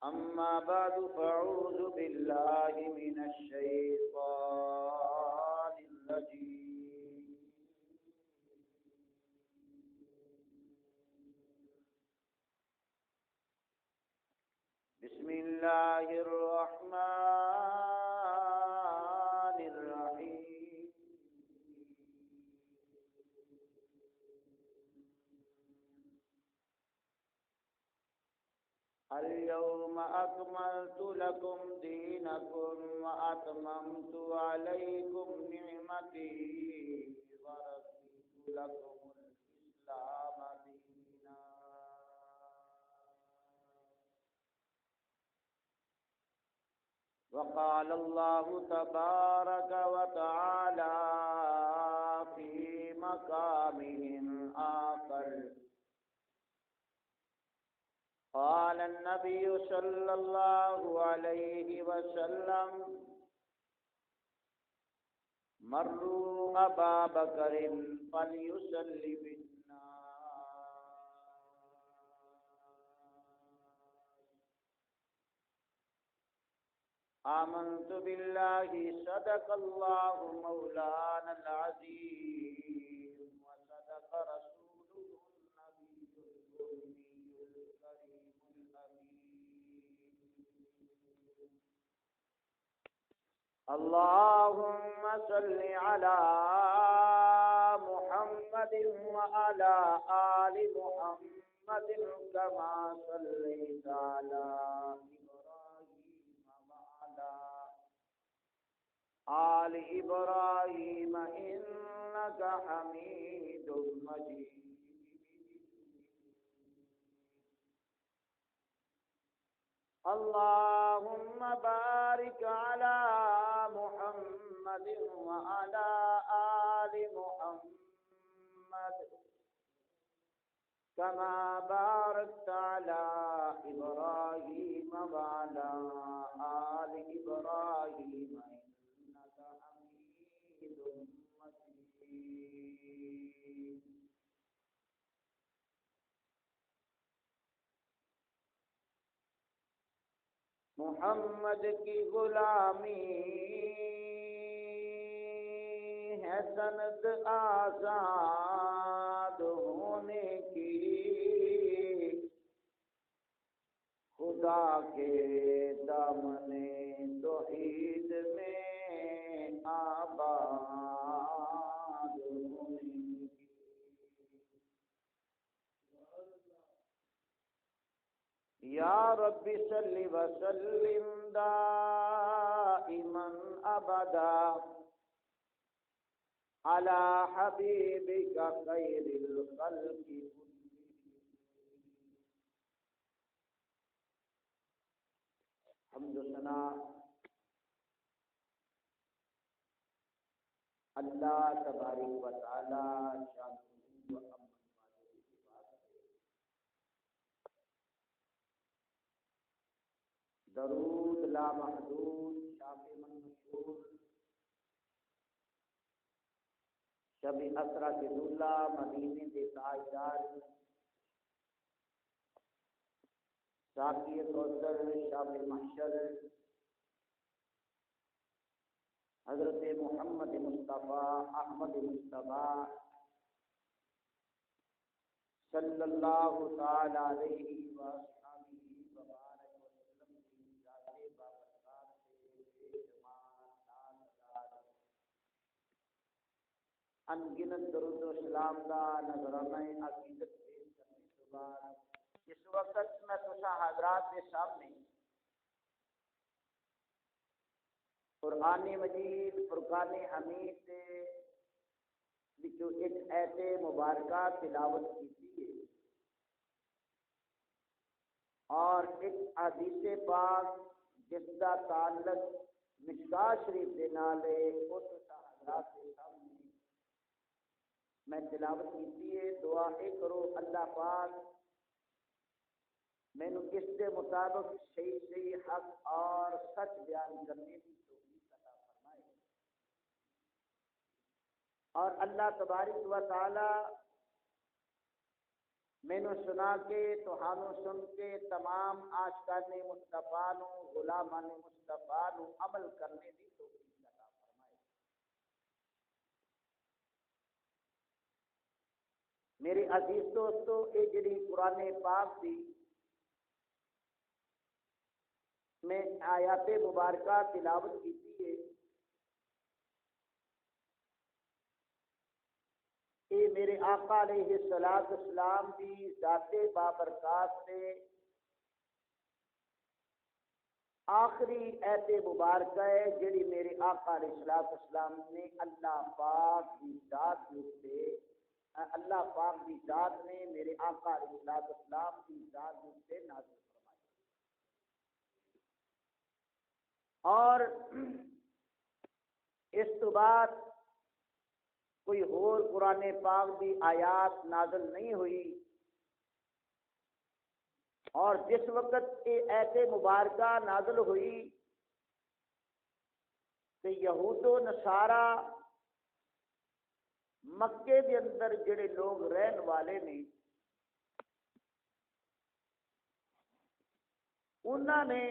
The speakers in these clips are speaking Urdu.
أما بعد فأعوذ بالله من الشيطان الرجيم بسم الله الرحمن الرحيم اليوم أكملت لكم دينكم وأتممت عليكم نعمتي ورضيت لكم الإسلام دينا وقال الله تبارك وتعالى في مقامه آخر قال النبي صلى الله عليه وسلم مروا أبا بكر فليصلي بالناس آمنت بالله صدق الله مولانا العظيم وصدق رسوله النبي الأمي الكريم الأمين اللهم صل على محمد وعلى آل محمد كما صليت على آل إبراهيم إنك حميد مجيد اللهم بارك على محمد وعلى آل محمد كما باركت على إبراهيم وعلى آل إبراهيم إنك حميد مجيد محمد کی غلامی ہے سند آزاد ہونے کی خدا کے دامن توحید میں آباد ہونے کی یا رب صلی وسلم دائما ابدا على حبيبك خير الخلق حمد و ثنا اللہ تبارک و تعالی شان و امن والے کی بات ہے. درود لا محدود شاف من مشہور شب اسرا کے دلہ مدینے کے تاجدار ساقی کوثر شاف محشر حضرت محمد مصطفیٰ احمد مصطفیٰ صلی اللہ تعالی علیہ وآلہ وبارک وسلم کی ذات بابرکات سے انگنت درود و سلام دا نظرانہ عقیدت پیش کرنے کے بعد اس وقت میں تسا حضرات کے سامنے قرآن مجید فرقان حمید سے جو ایک ایسے مبارکہ تلاوت کی ہے اور ایک حدیث پاک جس کا تعلق مشکاہ شریف کے نالے اس حضرات کے سامنے میں تلاوت کی ہے. دعا کرو اللہ پاک میں نے اس کے مطابق صحیح حق اور سچ بیان کرنے کی توفیق عطا فرمائے اور اللہ تبارک و تعالی مینو سنا کے تہانوں سن کے تمام عاشقان مصطفیٰ نو غلامان مصطفیٰ نو عمل کرنے دی توفیق عطا فرمائے۔ میرے عزیز دوستو، یہ جڑی قرآن پاک دی میں آیات مبارکہ تلاوت کی ہے، یہ میرے آقا علیہ السلام کی ذات بابرکات سے آخری ایت مبارکہ ہے جڑی میرے آقا علیہ السلام نے اللہ پاک کی ذات سے اللہ پاک کی ذات نے میرے آقا علیہ السلام کی ذات سے نازل فرمائی۔ اور اس تو بعد کوئی اور قرآن پاک دی آیات نازل نہیں ہوئی، اور جس وقت یہ ایت مبارکہ نازل ہوئی کہ یہود و نصارہ مکے کے اندر جڑے لوگ رہن والے نے، انہوں نے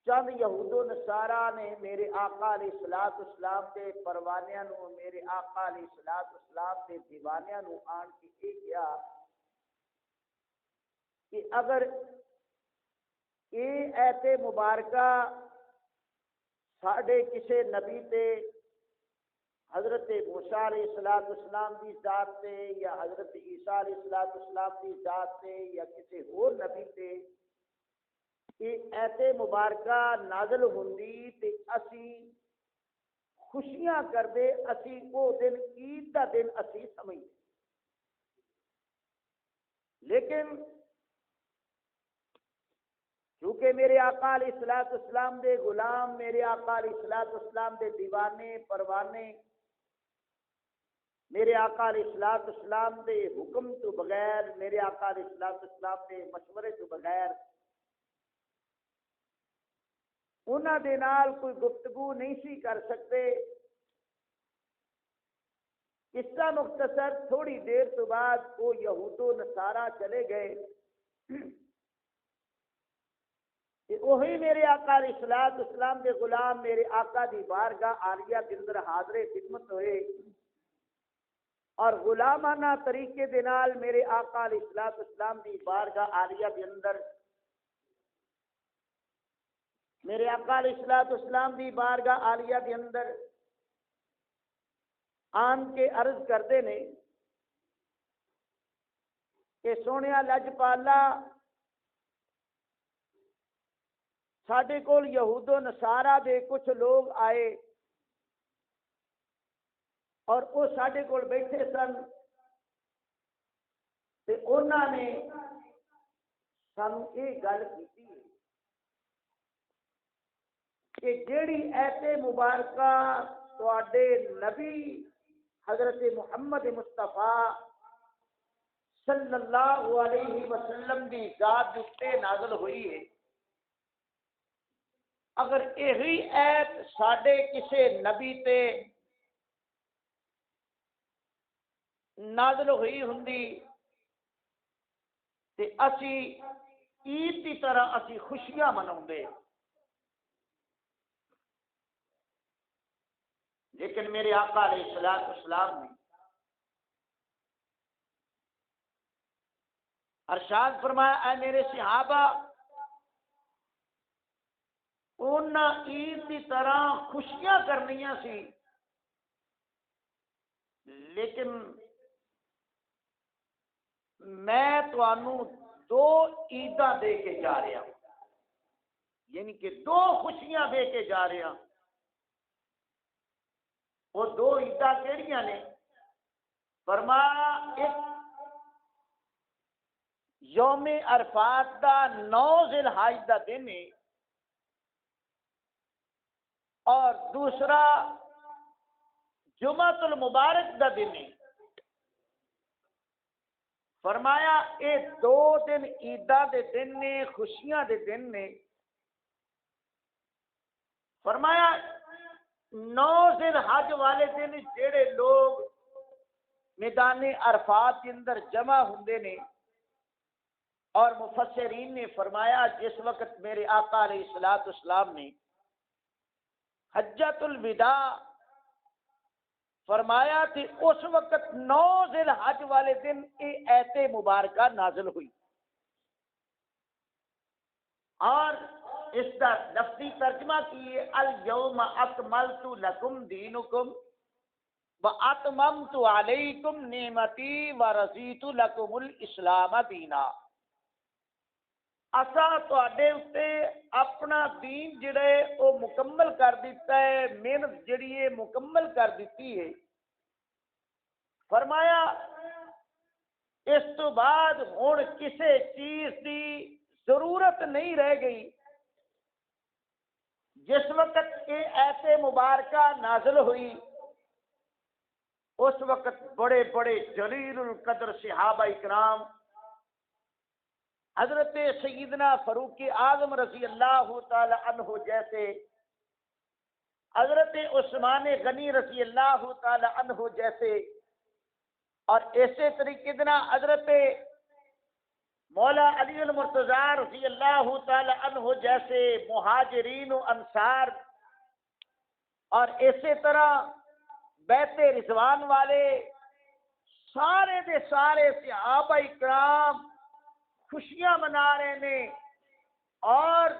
چند یہود و نصارہ نے میرے آقا علیہ السلام کے پروانیاں نو، میرے آقا علیہ السلام کے دیوانیاں نو آن کے یہ کیا کہ اگر یہ ایت مبارکہ ساڈے کسے نبی تے، حضرت موسیٰ علیہ السلام کی ذات تے، یا حضرت عیسیٰ علیہ السلام کی ذات تے، یا کسی اور نبی تے یہ ایت مبارکہ نازل ہوندی تے اسی خوشیاں کردے، اسی وہ دن عید دا دن اسی سمجھتے، لیکن کیونکہ میرے آقا علیہ السلام دے غلام، میرے آقا علیہ السلام دے دیوانے پروانے، میرے آقا علیہ السلام دے حکم تو بغیر، میرے آقا علیہ السلام دے مشورے تو بغیر انہاں دے نال کوئی گفتگو نہیں سی کر سکتے۔ قصہ مختصر، تھوڑی دیر تو بعد وہ یہود و نصارہ چلے گئے، وہی میرے آقا علیہ السلام کے غلام میرے آقا دی بارگاہ عالیہ کے اندر حاضر خدمت ہوئے، اور غلامانہ طریقے دے نال میرے آقا علیہ السلام دی بارگاہ عالیہ کے اندر، میرے آقا علیہ السلام دی بارگاہ عالیہ کے اندر آن کے عرض کرتے نے کہ سونیا لجپالا، ساڈے کول یہود و نصارہ دے کچھ لوگ آئے اور وہ ساڈے کول بیٹھے سن تے انہاں نے سانوں یہ گل کیتی کہ جیڑی ایت مبارکہ تواڈے نبی حضرت محمد مصطفیٰ صلی اللہ علیہ وسلم دی ذات اتے نازل ہوئی ہے، اگر یہی ایت ساڈے کسے نبی تے نازل ہوئی ہوندی تے اسی عید کی طرح اسی خوشیاں مناوندے، لیکن میرے آقا علیہ السلام نے ارشاد فرمایا، اے میرے صحابہ، انہاں عید کی طرح خوشیاں کرنیاں سی، لیکن میں تانوں دو عیداں دے کے جا رہا ہوں، یعنی کہ دو خوشیاں دے کے جا رہا ہوں۔ وہ دو عیداں کیڑیاں نے؟ فرمایا ایک یوم عرفات دا 9 ذی الحج دا دن ہے، اور دوسرا جمعۃ المبارک دا دن ہے۔ فرمایا اے دو دن عیداں دے دن نے، خوشیاں دے دن نے۔ فرمایا 9 ذی الحج والے دن جڑے لوگ میدان عرفات کے اندر جمع ہوندے نے، اور مفسرین نے فرمایا جس وقت میرے آقا علیہ الصلوۃ والسلام نے حجۃ الوداع فرمایا تھی، اس وقت 9 ذی الحج والے دن یہ ایت مبارکہ نازل ہوئی، اور اس کا لفظی ترجمہ کیے الیوم اکملت لکم دینکم واتممت علیکم نعمتی ورضیت لکم الاسلام دینا۔ اسا تواڈے اتے اپنا دین جڑا ہے وہ مکمل کر دیتا ہے، محنت جڑی ہے مکمل کر دیتی ہے۔ فرمایا اس تو بعد ہن کسے چیز دی ضرورت نہیں رہ گئی۔ جس وقت یہ ایت مبارکہ نازل ہوئی اس وقت بڑے بڑے جلیل القدر صحابہ اکرام، حضرت سیدنا فاروق اعظم رضی اللہ تعالی عنہ جیسے، حضرت عثمان غنی رضی اللہ تعالی عنہ جیسے، اور اسی طریقے سے حضرت مولا علی المرتضیٰ رضی اللہ تعالی عنہ جیسے مہاجرین و انصار، اور اسی طرح بیت رضوان والے سارے دے سارے صحابہ اکرام خوشیاں منا رہے ہیں، اور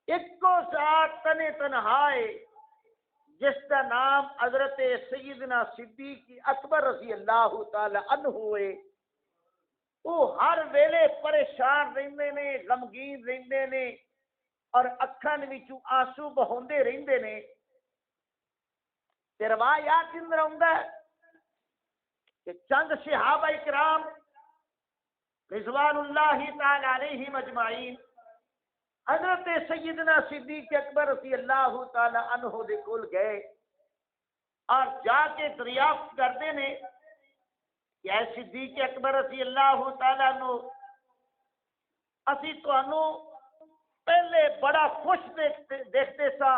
ایک کو ساتھ تنے تنہائے جس کا نام حضرت سیدنا صدیق اکبر رضی اللہ تعالی عنہ ہوئے، وہ ہر ویلے پریشان رہندے نے، غمگین رہندے نے، اور اکھاں وچوں آنسو بہوندے رہندے نے۔ تے روایات اندر آندا ہے کہ چند صحابہ اکرام رضوان اللہ تعالی علیہم اجمعین حضرت سیدنا صدیق اکبر رضی اللہ تعالی عنہ دے کول گئے، اور جا کے دریافت کرتے نے کہ اے صدیق اکبر رضی اللہ تعالی عنہ، اسی تانوں پہلے بڑا خوش دیکھتے سا،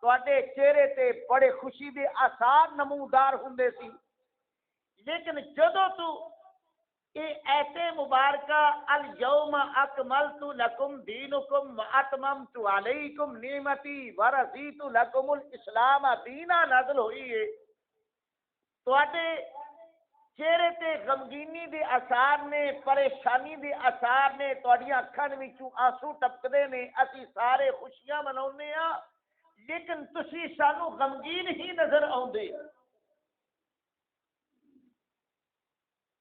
تواڈے چہرے تے بڑے خوشی دے آثار نمودار ہوندے سی، لیکن جدوں تو یہ ایت مبارکہ الیوم اکملت لکم دینکم واتممت علیکم نعمتی ورضیت لکم الاسلام دینا نازل ہوئی ہے، تواڈے چہرے تے غمگینی دے آثار نے، پریشانی دے آثار نے، تواڈیاں اکھاں وچوں آنسو ٹپکدے نے، اسی سارے خوشیاں مناؤنے ہاں، لیکن تسی سانو غمگین ہی نظر آؤندے۔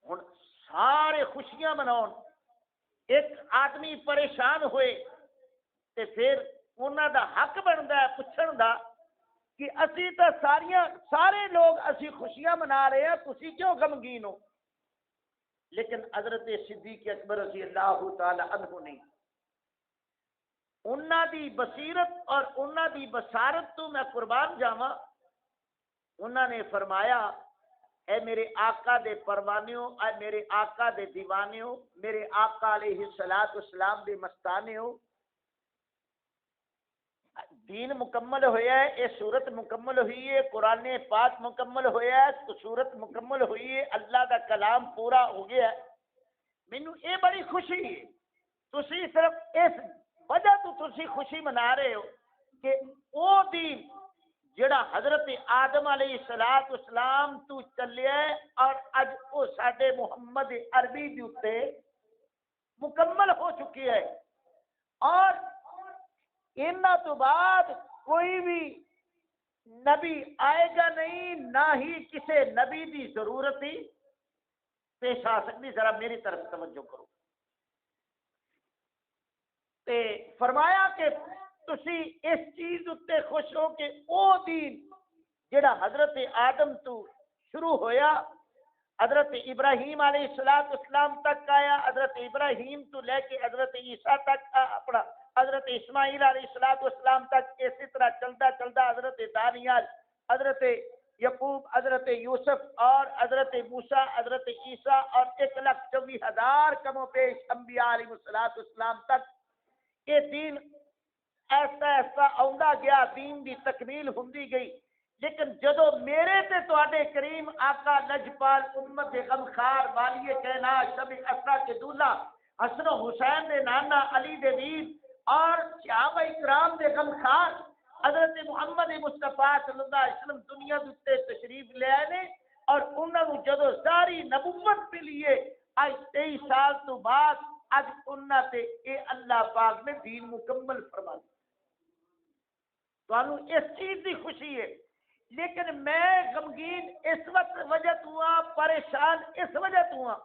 ہن سارے خوشیاں مناؤن، ایک آدمی پریشان ہوئے تے پھر انہاں دا حق بندا ہے پوچھن دا کہ اسی تو سارے لوگ اسی خوشیاں منا رہے ہیں، تسی کیوں غمگین ہو؟ لیکن حضرت صدیق اکبر رضی اللہ تعالی عنہ نے انہاں دی بصیرت اور انہاں دی بصارت تو میں قربان جاواں، انہاں نے فرمایا اے میرے آقا دے پروانیوں، اے میرے آقا دے دیوانیوں، میرے آقا علیہ الصلوۃ والسلام دے مستانیوں، دین مکمل ہویا ہے، یہ سورت مکمل ہوئی ہے، قرآن پاک مکمل ہویا ہے، تو سورت مکمل ہوئی ہے، اللہ دا کلام پورا ہو گیا ہے، مینوں یہ بڑی خوشی ہے۔ تسی صرف اس وجہ تو تسی خوشی منا رہے ہو کہ وہ دین جڑا حضرت آدم علیہ الصلوۃ والسلام تو چلیا ہے اور اج وہ ساڈے محمد عربی دے اوتے مکمل ہو چکی ہے، اور انہاں تو بعد کوئی بھی نبی آئے گا نہیں، نہ ہی کسی نبی دی ضرورت ہی پیش آ سکتی۔ ذرا میری طرف توجہ کرو۔ تے فرمایا کہ تسی اس چیز اتے خوش ہو کہ او دین جڑا حضرت آدم تو شروع ہویا، حضرت ابراہیم علیہ السلام تک آیا، حضرت ابراہیم تو لے کے حضرت عیسیٰ تک اپنا حضرت اسماعیل علیہ السلام تک، اسی طرح چلتا چلتا حضرت دانیال، حضرت یعقوب، حضرت یوسف اور حضرت موسیٰ، حضرت عیسیٰ اور 1,24,000 کم و بیش انبیاء علیہ السلام تک یہ دین ایسا ایسا آندا گیا، دین دی تکمیل ہوندی گئی۔ لیکن جدو میرے تے تواڈے کریم آقا لجپال امت غمخار والی کائنات شب اسرا کے دولہ حسن و حسین دے نانا علی دے ویر اور صحابہ کرام دے غمخار حضرت محمد مصطفیٰ صلی اللہ علیہ وسلم دنیا دے تشریف لے آئے نے، اور انہوں نے جدو ساری نبوت ملی ہے آج 23 سال تو بعد اج انہاں تے اے اللہ پاک نے دین مکمل فرما دیا۔ تو اس چیز کی خوشی ہے، لیکن میں غمگین اس وقت وجہ تو ہاں، پریشان اس وجہ تو ہاں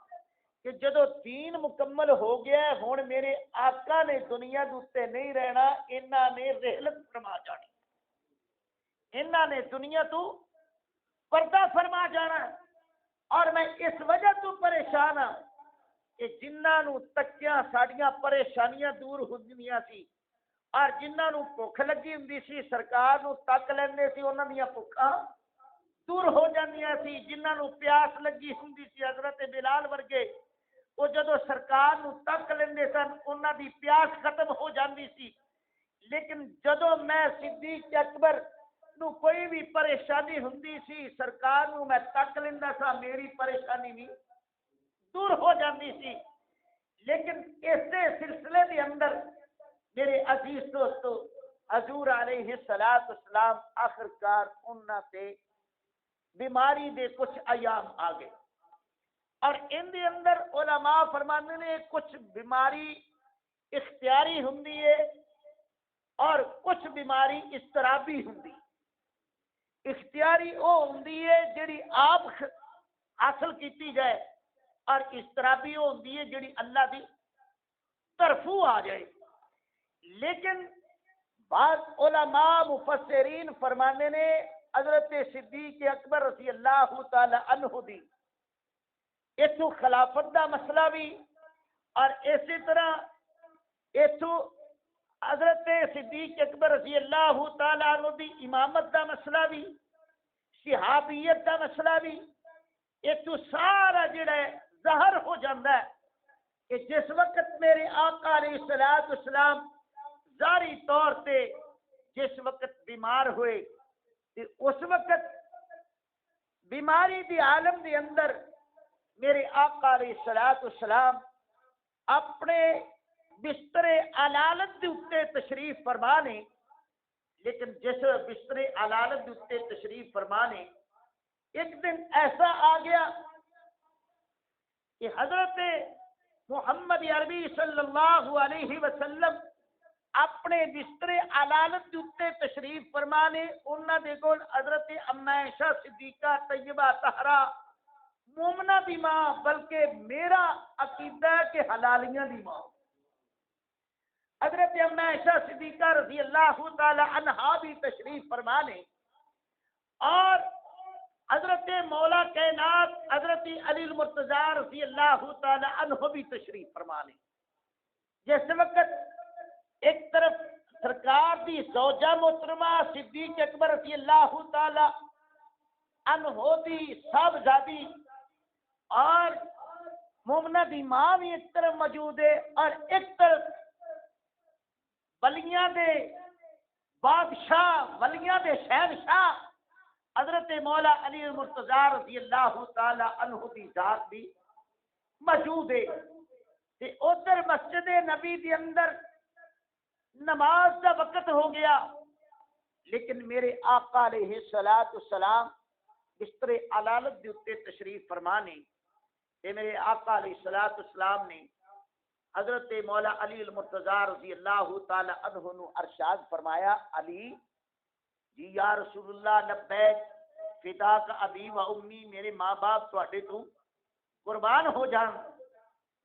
کہ جدو دین مکمل ہو گیا ہے ہن میرے آقا نے دنیا دے نہیں رہنا، انہاں نے رحلت فرما جانی، انہاں نے دنیا تو پردہ فرما جانا، اور میں اس وجہ تو پریشان ہاں کہ جنہاں نو تکیاں ساڈیاں پریشانیاں دور ہوندیاں سی، اور جنہاں نو بھوک لگی ہوندی سی سرکار نو تک لیندے سی، انہاں دیاں بھوکاں دور ہو جاندیاں سی، جنہاں نو پیاس لگی ہوندی سی حضرت بلال ورگے وہ جدو سرکار نو تک لیندے سن انہاں دی پیاس ختم ہو جاندی سی۔ لیکن جدو میں صدیق اکبر نو کوئی بھی پریشانی ہوندی سی سرکار نو میں تک لیندا سا، میری پریشانی بھی دور ہو جاندی سی۔ لیکن اسی سلسلے دے اندر میرے عزیز دوستو حضور علیہ السلام آخرکار انہاں تے بیماری دے کچھ ایام آ گئے، اور ان دے اندر علماء فرماندے نے کچھ بیماری اختیاری ہوندی ہے اور کچھ بیماری اضطرابی ہوندی۔ اختیاری وہ ہوندی ہے جڑی آپ حاصل کیتی جائے، اور اضطرابی وہ ہوندی ہے جڑی اللہ دی طرفوں آ جائے۔ لیکن بعض علماء مفسرین فرمانے نے حضرت صدیق اکبر رضی اللہ تعالی عنہ دی اتو خلافت دا مسئلہ بھی، اور اسی طرح اتو حضرت صدیق اکبر رضی اللہ تعالی عنہ دی امامت دا مسئلہ بھی، صحابیت دا مسئلہ بھی، اتو سارا جڑا ہے ظاہر ہو جاندہ ہے کہ جس وقت میرے آقا علیہ السلام ظاہری طور تے جس وقت بیمار ہوئے تے اس وقت بیماری دی عالم دے اندر میرے آقا علیہ السلام اپنے بستر علالت دے اتے تشریف فرما نے، لیکن جس بستر علالت دے اتے تشریف فرما نے ایک دن ایسا آ گیا کہ حضرت محمد عربی صلی اللہ علیہ وسلم اپنے بستر علالت دے اتے تشریف فرما نے، انہاں دے کول حضرت اما عائشہ صدیقہ طیبہ طاہرہ مومنہ دی ماں، بلکہ میرا عقیدہ ہے کہ حلالیاں دی ماں حضرت اما عائشہ صدیقہ رضی اللہ تعالی عنہا بھی تشریف فرما نے، اور حضرت مولا کائنات حضرت علی المرتضیٰ رضی اللہ تعالی عنہ بھی تشریف فرما نے۔ جس وقت ایک طرف سرکار دی زوجہ محترمہ صدیق اکبر رضی اللہ تعالی عنہ دی صاحبزادی اور مومنہ دی ماں بھی ایک طرف موجود ہے، اور ایک طرف ولیاں دے بادشاہ ولیاں دے شہنشاہ حضرت مولا علی المرتضیٰ رضی اللہ تعالی عنہ دی ذات بھی موجود ہے۔ تے ادھر مسجد نبی دی اندر نماز کا وقت ہو گیا، لیکن میرے آقا علیہ السلام بستر علالت دے اتے تشریف فرما نے، تے میرے آقا علیہ السلام نے حضرت مولا علی المرتضیٰ رضی اللہ تعالی عنہ نو ارشاد فرمایا، علی جی یا رسول اللہ لبیک فداک ابی و امی، میرے ماں باپ تواڈے تو قربان ہو جان۔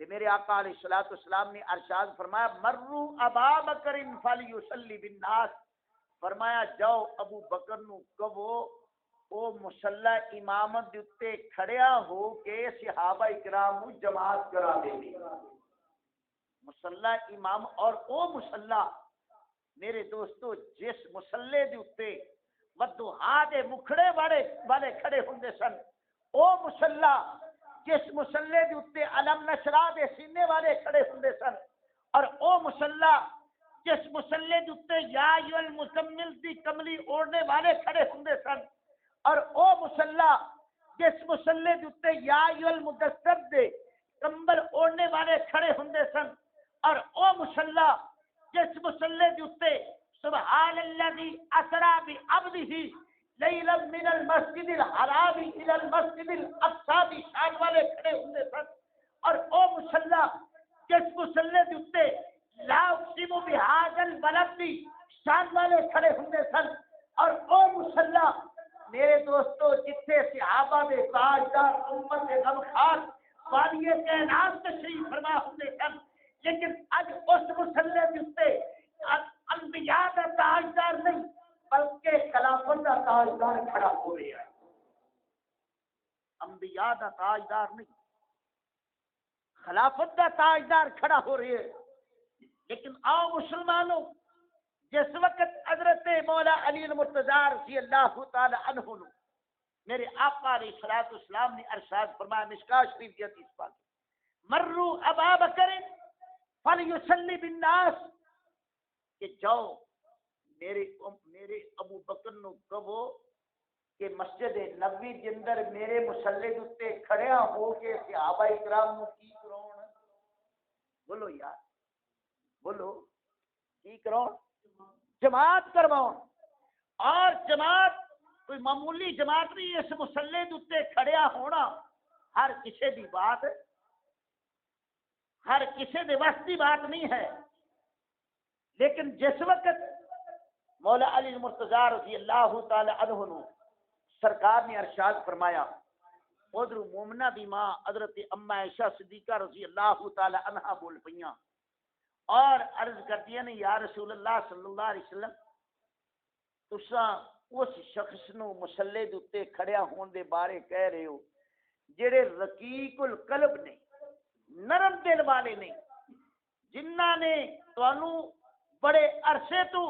تے میرے آقا علیہ السلام نے ارشاد فرمایا، مرو ابا بکر فلیصلی بالناس، فرمایا جاؤ ابو بکر نو کہو او مصلی امامت دے اتے کھڑیا ہو کے صحابہ اکرام نو جماعت کرا دے۔ مصلی امام، اور او مصلی میرے دوستو جس مصلی دے اتے ودوہا دے مکھڑے والے کھڑے ہوندے سن، او مصلی جس مصلی دے اتے علم نشرہ دے سینے والے کھڑے ہوندے سن، اور او مصلی جس مصلی دے اتے یا ایھا المزمل دی کملی اوڑھنے والے کھڑے ہوندے سن، اور او مصلا جس مصلے دے اوتے یا ایل مدثر دے کمبل اوڑھنے والے کھڑے ہوندے سن، اور او مصلا جس مصلے دے اوتے سبحان الذی اسرا بعبدہ لیلا من المسجد الحرام الى المسجد الاقصى دی شان والے کھڑے ہوندے سن، اور او مصلا جس مصلے دے اوتے لا اقسم بهذا البلد دی شان والے کھڑے ہوندے سن، اور او مصلا میرے دوستو جتھے صحابہ دے تاجدار امت غمخار وادی کائنات تشریف فرما ہوندے سن، لیکن اج اس مصلے دے اوتے انبیاء دا تاجدار نہیں بلکہ خلافت دا تاجدار کھڑا ہو رہا ہے۔ انبیاء دا تاجدار نہیں، خلافت دا تاجدار کھڑا ہو رہا ہے۔ لیکن آؤ مسلمانوں، جس وقت حضرت مولا علی المرتضیٰ رضی اللہ تعالی عنہ میرے آقا علیہ الصلوۃ والسلام نے ارشاد فرمایا، مشکاہ شریف کی حدیث پاک، مروا ابا بکر فلیصلی بالناس، کہ جاؤ میرے ابو بکر نو کہو کہ مسجد نبوی دے اندر میرے مصلی دے اوتے کھڑیا ہو کے صحابہ کرام نو کی کراون؟ بولو یار، بولو کی کراون؟ جماعت کرواؤ۔ اور جماعت کوئی معمولی جماعت نہیں، اس مصلی دے اوتے کھڑیا ہونا ہر کسی دی بات، ہر کسی دے وس دی بات نہیں ہے۔ لیکن جس وقت مولا علی المرتضیٰ رضی اللہ تعالی عنہ سرکار نے ارشاد فرمایا، ادھر مومنہ دی ماں حضرت اما عائشہ صدیقہ رضی اللہ تعالی عنہا بول پئیاں اور عرض کردیاں نے، یا رسول اللہ صلی اللہ علیہ وسلم تساں اس شخص نو مصلی دے اوتے کھڑیا ہون دے بارے کہہ رہے ہو جڑے رقیق القلب نے، نرم دل والے نے، جنہاں نے تانوں بڑے عرصے تو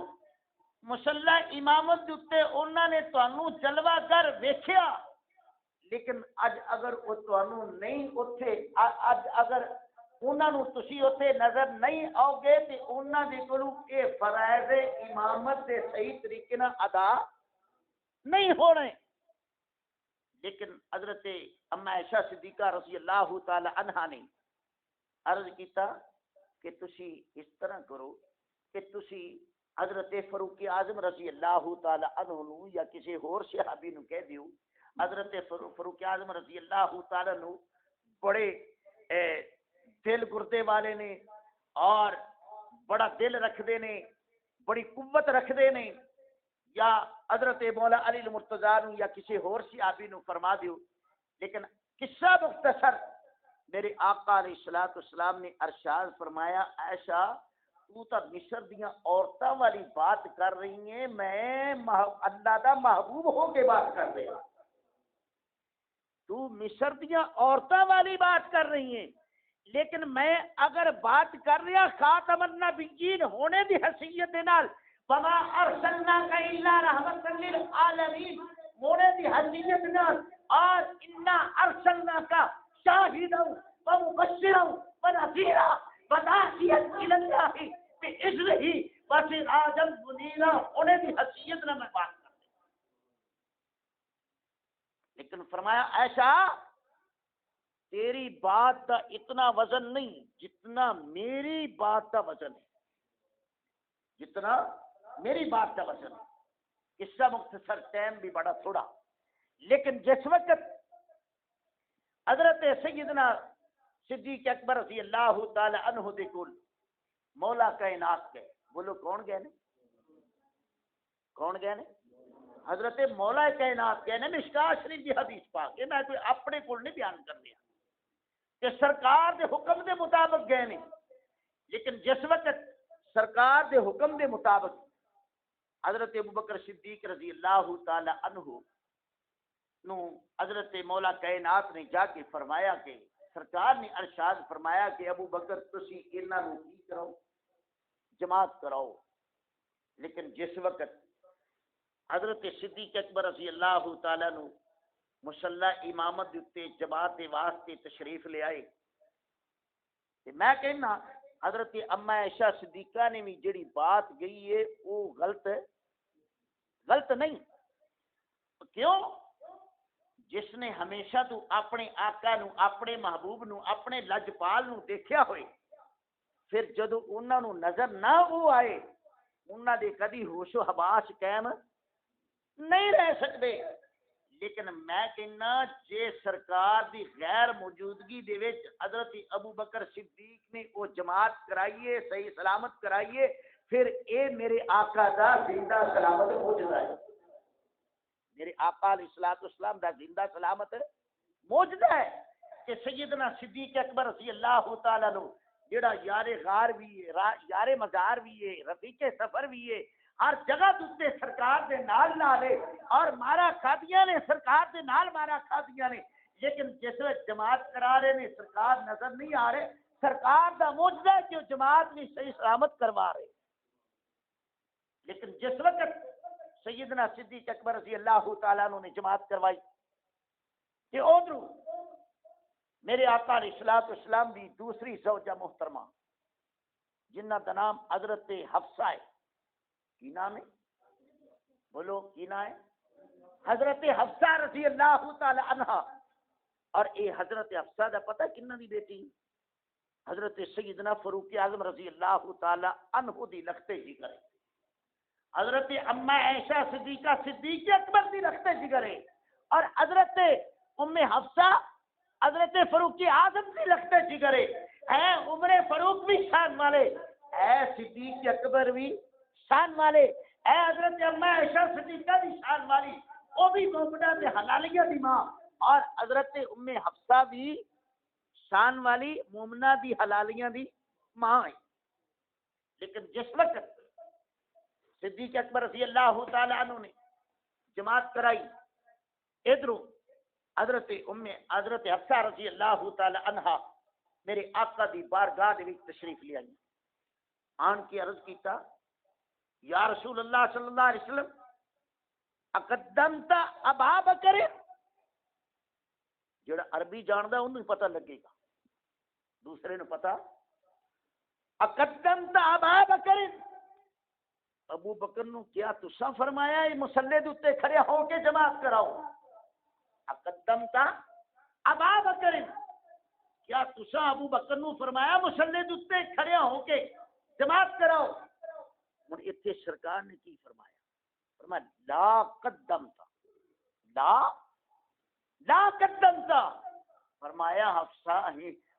مصلی امامت دے اوتے انہاں نے تانوں جلوہ گر ویکھیا، لیکن اج اگر وہ تانوں نہیں اوتھے، اج اگر انہاں نو تسی اوتھے نظر نہیں آؤ گے تے انہاں دے کولوں اے فرائض امامت دے صحیح طریقے نال ادا نہیں ہونے۔ لیکن حضرت اما عائشہ صدیقہ رضی اللہ تعالی عنہا نے عرض کیتا کہ تسی اس طرح کرو کہ تسی حضرت فاروق اعظم رضی اللہ تعالی عنہ نو یا کسی اور صحابی نو کہہ دیو، حضرت فاروق اعظم رضی اللہ تعالی عنہ بڑے دل گردے والے نے اور بڑا دل رکھتے نے، بڑی قوت رکھتے نے، یا حضرت مولا علی المرتضیٰ نو یا کسی اور صحابی نو فرما دیو۔ لیکن قصہ مختصر، میرے آقا علیہ الصلوۃ والسلام نے ارشاد فرمایا، عائشہ تو تا مصر دیاں عورتاں والی بات کر رہی ہیں، میں اللہ دا محبوب ہو کے بات کر رہا، تو مصر دیاں عورتاں والی بات کر رہی ہیں، لیکن میں اگر بات کر رہا خاتم النبیین ہونے دی حیثیت دے نال، وما ارسلناک الا رحمۃ للعالمین ہونے دی حیثیت نال، اور انا ارسلناک شاہدا ومبشرا ونذیرا وداعیا الی اللہ باذنہ وسراجا منیرا ہونے دی حیثیت نال میں بات کر رہا۔ لیکن فرمایا عائشہ تیری بات کا اتنا وزن نہیں جتنا میری بات کا وزن ہے، جتنا میری بات کا وزن ہے۔ اس کا مختصر ٹائم بھی بڑا تھوڑا، لیکن جس وقت حضرت سیدنا صدیق اکبر رضی اللہ تعالی عنہ دے کول مولا کائنات گئے، بولو کون گئے نے؟ کون گئے نے؟ حضرت مولا کائنات گئے نے۔ مشکاہ شریف کی حدیث پاک ہے، میں کوئی اپنے کول نہیں بیان کر دیا کہ سرکار دے حکم دے مطابق گئے نہیں، لیکن جس وقت سرکار دے حکم دے مطابق حضرت ابوبکر صدیق رضی اللہ تعالی عنہ نو حضرت مولا کائنات نے جا کے فرمایا کہ سرکار نے ارشاد فرمایا کہ ابو بکر تسی انہاں نو کی کراؤ، جماعت کراؤ۔ لیکن جس وقت حضرت صدیق اکبر رضی اللہ تعالیٰ نو مصلی امامت دیتے جماعت دے واسطے تشریف لے آئے، تے میں کہنا حضرت اما عائشہ صدیقہ نے بھی جڑی بات گئی ہے وہ غلط نہیں، کیوں؟ جس نے ہمیشہ تو اپنے آقا نو، اپنے محبوب نو، اپنے لجپال نو دیکھیا ہوئے، پھر جدو انہاں نو نظر نہ وہ آئے، انہاں دے کدی ہوش و حواس قائم نہیں رہ سکتے۔ لیکن میں کہنا جے سرکار دی غیر موجودگی دے وچ حضرت ابو بکر صدیق نے وہ جماعت کرائیے، صحیح سلامت کرائیے، پھر اے میرے آقا دا زندہ سلامت معجزہ ہے، میرے آقا علیہ الصلوۃ والسلام دا زندہ سلامت معجزہ ہے کہ سیدنا صدیق اکبر رضی اللہ تعالی عنہ جڑا یار غار بھی ہے، یار مزار بھی ہے، رفیق سفر بھی ہے، ہر جگہ دوسرے سرکار دے نال نالے، اور مارا کھادیاں نے سرکار دے نال مارا کھادیاں نے، لیکن جس وقت جماعت کرا رہے نے سرکار نظر نہیں آ رہے، سرکار دا معجزہ ہے کہ وہ جماعت بھی صحیح سلامت کروا رہے۔ لیکن جس وقت سیدنا صدیق اکبر رضی اللہ تعالیٰ عنہ نے جماعت کروائی کہ ادھر میرے آقا علیہ الصلوۃ والسلام دی دوسری زوجہ محترمہ جنہ کا نام حضرت حفصہ ہے، کی نام ہے؟ بولو کی نام ہے؟ حضرت حفصہ رضی اللہ تعالی عنہا۔ اور اے حضرت حفصہ دا پتہ کنہ دی بیٹی؟ حضرت سیدنا فاروق اعظم رضی اللہ تعالی عنہ دی لختے جی کرے، حضرت اما عائشہ صدیقہ صدیق اکبر دی لختے جی کرے، اور حضرت ام حفصہ حضرت فاروق اعظم دی لختے جی کرے۔ اے عمر فاروق بھی شان والے، اے صدیق اکبر بھی شان والے، اے حضرت اما عائشہ صدیقہ بھی شان والی، وہ بھی مومنہ دے حلالیہ دی ماں، اور حضرت ام حفصہ بھی شان والی مومنہ دی حلالیہ دی ماں ہے۔ لیکن جس وقت صدیق اکبر رضی اللہ تعالی عنہ نے جماعت کرائی، ادھر حضرت حفصہ رضی اللہ تعالی عنہا میرے آقا دی بارگاہ دے وچ تشریف لے آئی، آن کے عرض کیتا یا رسول اللہ صلی اللہ علیہ وسلم اقدمت ابا بکر، جڑا عربی جاندا انہوں پتہ لگے گا، دوسرے نو پتہ، اقدمت ابا بکر، ابو بکر نو کیا تساں فرمایا ہے مصلی دے اوتے کھڑے ہو کے جماعت کراؤ؟ اقدمت ابا بکر، کیا تساں ابو بکر نو فرمایا مصلی دے اوتے کھڑے ہو کے جماعت کراؤ؟ ہن ایتھے سرکار نے کی فرمایا؟ فرمایا لا قدمت، لا قدمت، فرمایا حفصہ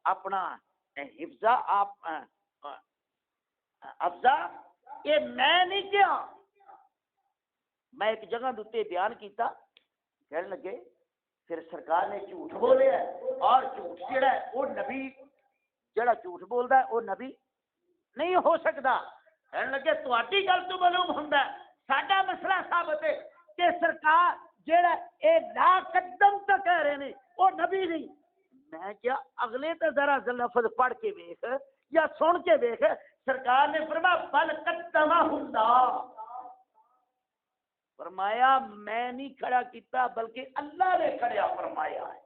اپنا حفظہ آپ حفظہ یہ میں نہیں کیا، میں ایک جگہ دوتے بیان کیتا، کہنے لگے پھر سرکار نے جھوٹ بولے ہے، اور جھوٹ جڑا ہے وہ نبی، جڑا جھوٹ بولدا ہے وہ نبی نہیں ہو سکتا۔ کہنے لگے تہاڈی گل تو معلوم ہوندا ہے، ساڈا مسئلہ ثابت ہے کہ سرکار جڑا اے لا قدم تو کہہ رہے نے وہ نبی نہیں۔ میں کیا اگلے تے ذرا لفظ پڑھ کے ویکھ یا سن کے ویکھ، سرکار نے فرمایا بل قدمہ اللہ، فرمایا میں نہیں کھڑا کیتا بلکہ اللہ نے کھڑا فرمایا ہے،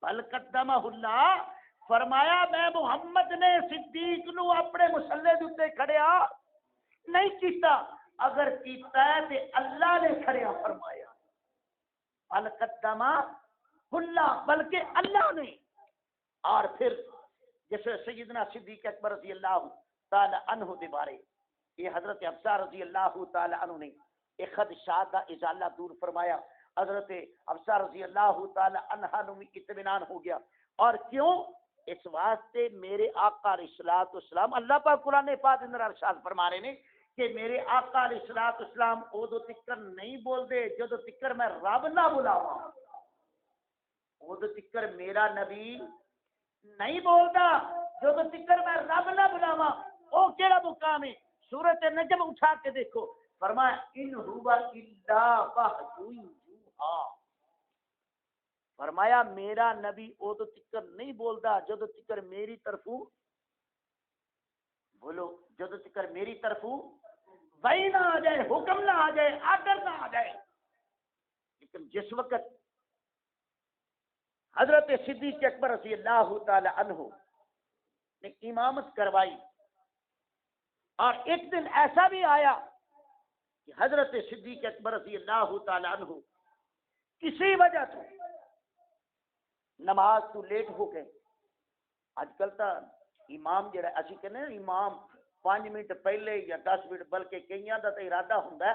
بل قدمہ اللہ، فرمایا میں محمد نے صدیق نو اپنے مصلی دے اوتے کھڑیا نہیں کیتا، اگر کیتا ہے تے اللہ نے کھڑیا فرمایا، بل قدمہ اللہ، بلکہ اللہ نے۔ اور پھر جیسے سیدنا صدیق اکبر رضی اللہ تعالی عنہ دے بارے یہ حضرت حفصہ رضی اللہ تعالی عنہ نے ایک خدشات کا ازالہ دور فرمایا، حضرت حفصہ رضی اللہ تعالی عنہ نو بھی اطمینان ہو گیا۔ اور کیوں؟ اس واسطے میرے آقا علیہ الصلوۃ والسلام، اللہ پاک قرآن پاک اندر ارشاد فرما رہے ہیں کہ میرے آقا علیہ الصلوۃ والسلام ادو تکر نہیں بولتے جدو تکر میں رب نہ بلاواں، ادو تکر میرا نبی نہیں بولتا جدو تکر میں رب نہ بلاواں۔ وہ کیڑا مقام ہے؟ سورۃ نجم اٹھا کے دیکھو، فرمایا ان هو الا وحی یوحی، فرمایا میرا نبی ادو تکر نہیں بولتا جدو تکر میری طرفوں، بولو جدو تکر میری طرفوں وحی نہ آ جائے، حکم نہ آ جائے، آرڈر نہ آ جائے۔ لیکن جس وقت حضرت صدیق اکبر رضی اللہ تعالی عنہ نے امامت کروائی، اور ایک دن ایسا بھی آیا کہ حضرت صدیق اکبر رضی اللہ تعالیٰ عنہ کسی وجہ سے نماز تو لیٹ ہو گئے. اج کل تو امام جڑا اسی کہنے امام 5 منٹ پہلے یا 10 منٹ بلکہ کئیاں دا تو ارادہ ہوندا ہے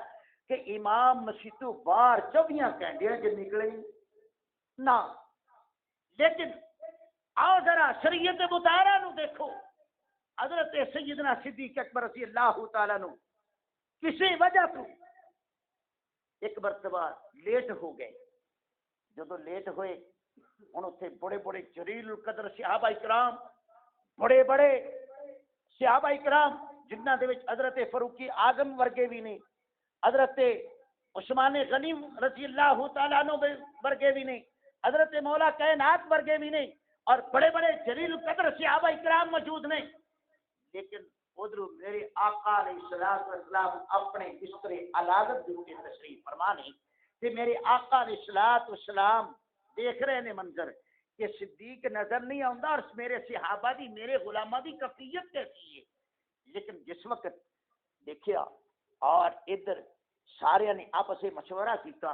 کہ امام مسجد تو باہر 24 گھنٹے جو نکلے نہ. لیکن آؤ ذرا شریعت مطہرہ نو دیکھو. حضرت سیدنا صدیق اکبر رضی اللہ تعالیٰ عنہ کسی وجہ سے ایک مرتبہ لیٹ ہو گئے. جدو لیٹ ہوئے ہن اتنے بڑے بڑے جلیل القدر صحابہ اکرام بڑے بڑے صحابہ اکرام جنہاں دے وچ حضرت فاروق اعظم ورگے بھی نے, حضرت عثمان غنی رضی اللہ تعالیٰ عنہ ورگے بھی نے, حضرت مولا کائنات ورگے بھی نے, اور بڑے بڑے جلیل القدر صحابہ اکرام موجود نے. لیکن ادھر میرے آقا علیہ الصلوۃ والسلام اپنے بستر علادت دے کے تشریف فرما نے تے میرے آقا علیہ الصلوۃ والسلام دیکھ رہے نے منظر کہ صدیق نظر نہیں آتا اور میرے صحابہ دی میرے غلامہ دی کیفیت کیسی ہے. لیکن جس وقت دیکھیا اور ادھر سارے نے آپس میں مشورہ کیتا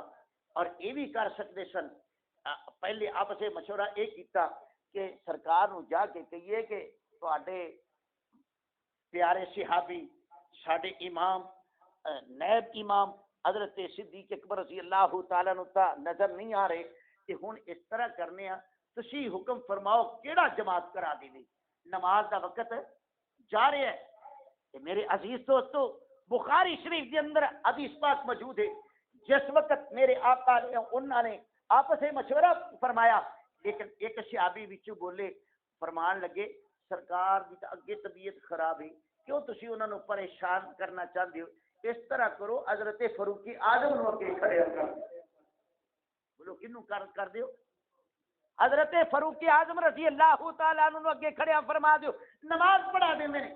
اور یہ بھی کر سکتے سن, پہلے آپس میں مشورہ یہ کیتا کہ سرکار نو جا کے کہیے کہ تواڈے پیارے صحابی ساڈے امام نیب امام حضرت صدیق اکبر رضی اللہ تعالیٰ عنہ تا نظر نہیں آ رہے کہ ہن اس طرح کرنے ہیں, تسی حکم فرماؤ کیڑا جماعت کرا دے. نماز دا وقت جا رہا ہے. کہ میرے عزیز دوستو بخاری شریف کے اندر حدیث پاک موجود ہے. جس وقت میرے آقا نے انہوں نے آپس میں مشورہ فرمایا, لیکن ایک صحابی وچوں بولے فرمان لگے سرکار دی اگے طبیعت خراب ہے, کیوں تسی انہاں نو پریشان کرنا چاہتے ہو؟ اس طرح کرو حضرت فاروق اعظم نو اگے کھڑے کر. بولو کنوں کر دیو؟ حضرت فاروق اعظم رضی اللہ تعالیٰ عنہ نو اگے کھڑے فرما دیو, نماز پڑھا دے میں.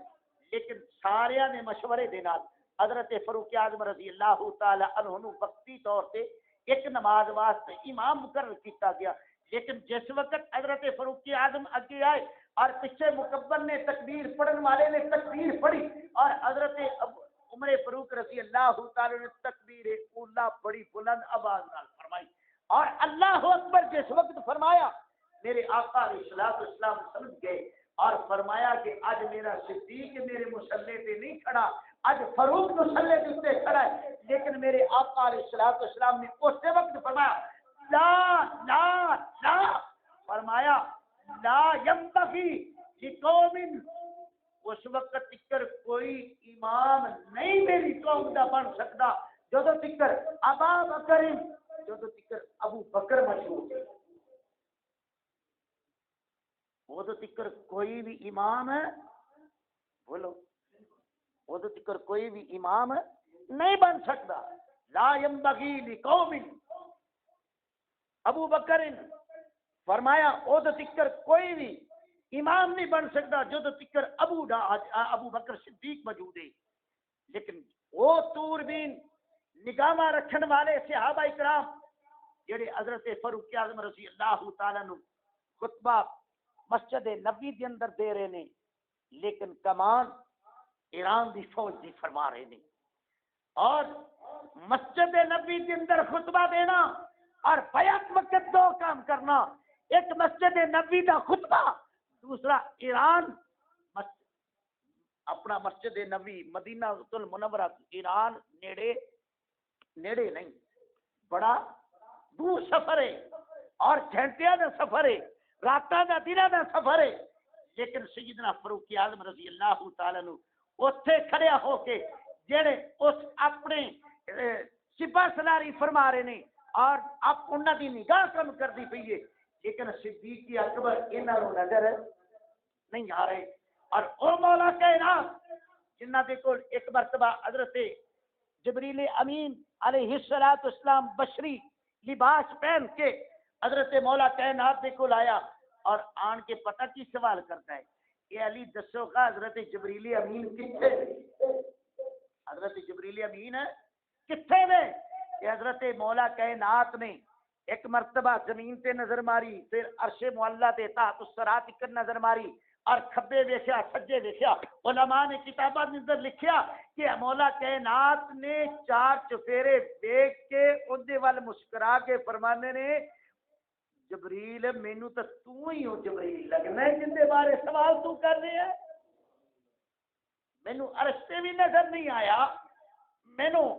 لیکن سارے نے مشورے دے نال حضرت فاروق اعظم رضی اللہ تعالیٰ عنہ نو وقتی طور تے ایک نماز واسطے امام مقرر کیتا گیا. لیکن جس وقت حضرت فاروق اعظم اگے آئے اور پیچھے مکبر نے تکبیر پڑھن والے نے تکبیر پڑھی اور حضرت عمر فاروق رضی اللہ تعالی نے تکبیر اولا بڑی بلند آواز نال فرمائی اور اللہ اکبر جس وقت فرمایا میرے آقا علیہ الصلوۃ والسلام سمجھ گئے اور فرمایا کہ آج میرا صدیق میرے مصلی پہ نہیں کھڑا, آج فاروق مصلی کے اوپر کھڑا ہے. لیکن میرے آقا علیہ الصلوۃ والسلام نے اس وقت فرمایا لا لا لا, فرمایا لا ينبغي لقوم, اس وقت تکر کوئی امام نہیں میری قوم دا بن سکتا جدو تکر ابا بکر جدو تکر ابو بکر مشہور ہے. وہ تو تکر کوئی بھی امام ہے, بولو وہ تو تکر کوئی بھی امام نہیں بن سکتا. لا ينبغي لقوم, ابو بکر فرمایا او تو تکر کوئی بھی امام نہیں بن سکتا جو تو تکر ابو بکر صدیق موجود ہے. لیکن وہ توربین نگاہ رکھن والے صحابہ اکرام جڑے حضرت فاروق اعظم رضی اللہ تعالیٰ عنہ خطبہ مسجد نبی کے اندر دے رہے نے, لیکن کمان ایران دی فوج دی فرما رہے نے. اور مسجد نبی کے اندر خطبہ دینا اور بیعت وقت دو کام کرنا, ایک مسجد نبی دا خطبہ, دوسرا ایران اپنا مسجد نبی مدینہ المنورہ ایران نیڑے نہیں, بڑا دور سفر ہے اور گھنٹیاں دا سفر ہے, راتاں دا دناں دا سفر ہے. لیکن سیدنا فاروق اعظم رضی اللہ تعالیٰ عنہ اوتھے کھڑے ہو کے جڑے اس اپنے سپاہ سالاری فرما رہے نے اور اب انہاں دی نگاہ کم کردی پئی ہے, لیکن صدیق اکبر انہاں نوں نظر نہیں آ رہے. اور او مولا کائنات جنہ دے کول ایک مرتبہ حضرت جبریل امین علیہ الصلوۃ والسلام بشری لباس پہن کے حضرت مولا کائنات دے کول آیا اور آن کے پتہ کی سوال کرتا ہے, اے علی دسو کا حضرت جبریل امین کتھے؟ حضرت جبریل امین کتھے نے؟ کہ حضرت مولا کائنات نے ایک مرتبہ زمین تے نظر ماری, پھر عرش معلی تے تحت الصراط تک نظر ماری اور کھبے ویکھیا سجے ویکھیا علماء نے کتاباں کے اندر لکھیا کہ مولا کائنات نے چار چفیرے دیکھ کے اودے وال مسکرا کے فرمانے نے جبریل مینوں تو ہی ہو جبریل لگنا ہے جن دے بارے سوال تو کر رہے ہے مینوں عرش تے بھی نظر نہیں آیا مینوں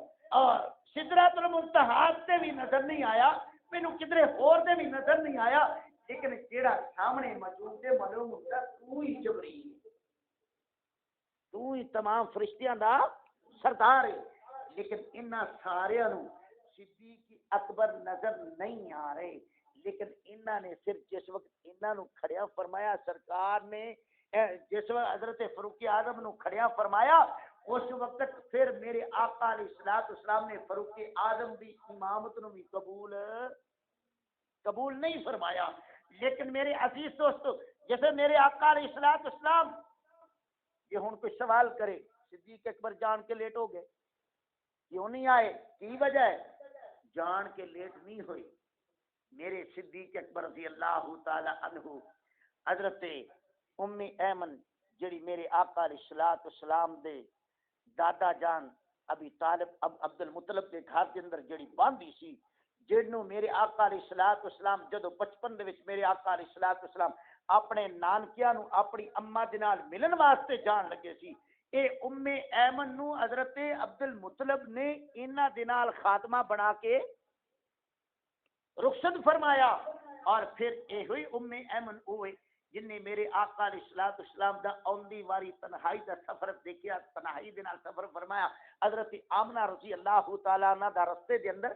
سدرۃ المنتہا تے بھی نظر نہیں آیا مینوں کدھر ہور تے بھی نظر نہیں آیا لیکن جیڑا سامنے موجود ہے معلوم ہوتا تو ہی جبریل تو ہی تمام فرشتیاں دا سردار ہے لیکن انہاں سارے نوں صدیق اکبر نظر نہیں آ رہے لیکن انہاں نے صرف جس وقت انہاں نوں کھڑیا فرمایا سرکار نے جس وقت حضرت فاروق اعظم نوں کھڑیا فرمایا اس وقت پھر میرے آقا علیہ الصلوۃ والسلام نے فاروق اعظم دی امامت نوں بھی قبول نہیں فرمایا لیکن میرے عزیز دوستو جیسے میرے آقا علیہ الصلوۃ والسلام یہ ہن کوئی سوال کرے صدیق اکبر جان کے لیٹ ہو گئے کیوں نہیں آئے کی وجہ ہے جان کے لیٹ نہیں ہوئی میرے صدیق اکبر رضی اللہ تعالی عنہ حضرت ام ایمن جڑی میرے آقا علیہ الصلوۃ والسلام دے دادا جان ابی طالب عبد المطلب کے گھر کے اندر جڑی باندھی سی جنوں میرے آقا علیہ الصلوۃ والسلام جدو بچپن دے وچ میرے آقا علیہ الصلوۃ والسلام اپنے نانکیاں نو اپنی اما دے نال ملن واسطے جان لگے سی اے ام ایمن نو حضرت عبد المطلب نے انہاں دے نال خاتمہ بنا کے رخصت فرمایا اور پھر اے ہوئی ام ایمن ہوئے جن نے میرے آقا علیہ الصلوۃ والسلام دا اوندی واری تنہائی دا سفر دیکھیا تنہائی دے نال سفر فرمایا حضرت آمنہ رضی اللہ تعالی عنہ دا رستے دے اندر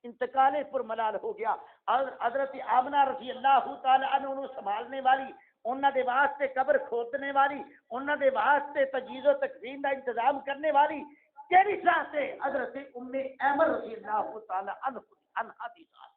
انتقال پر ملال ہو گیا اور حضرت آمنہ رضی اللہ تعالی عنہ نو سنبھالنے والی انہاں دے واسطے قبر کھودنے والی انہاں دے واسطے تجہیز و تکفین دا انتظام کرنے والی کیڑی ذات ہے حضرت ام ایمن رضی اللہ تعالی عنہ دی ذات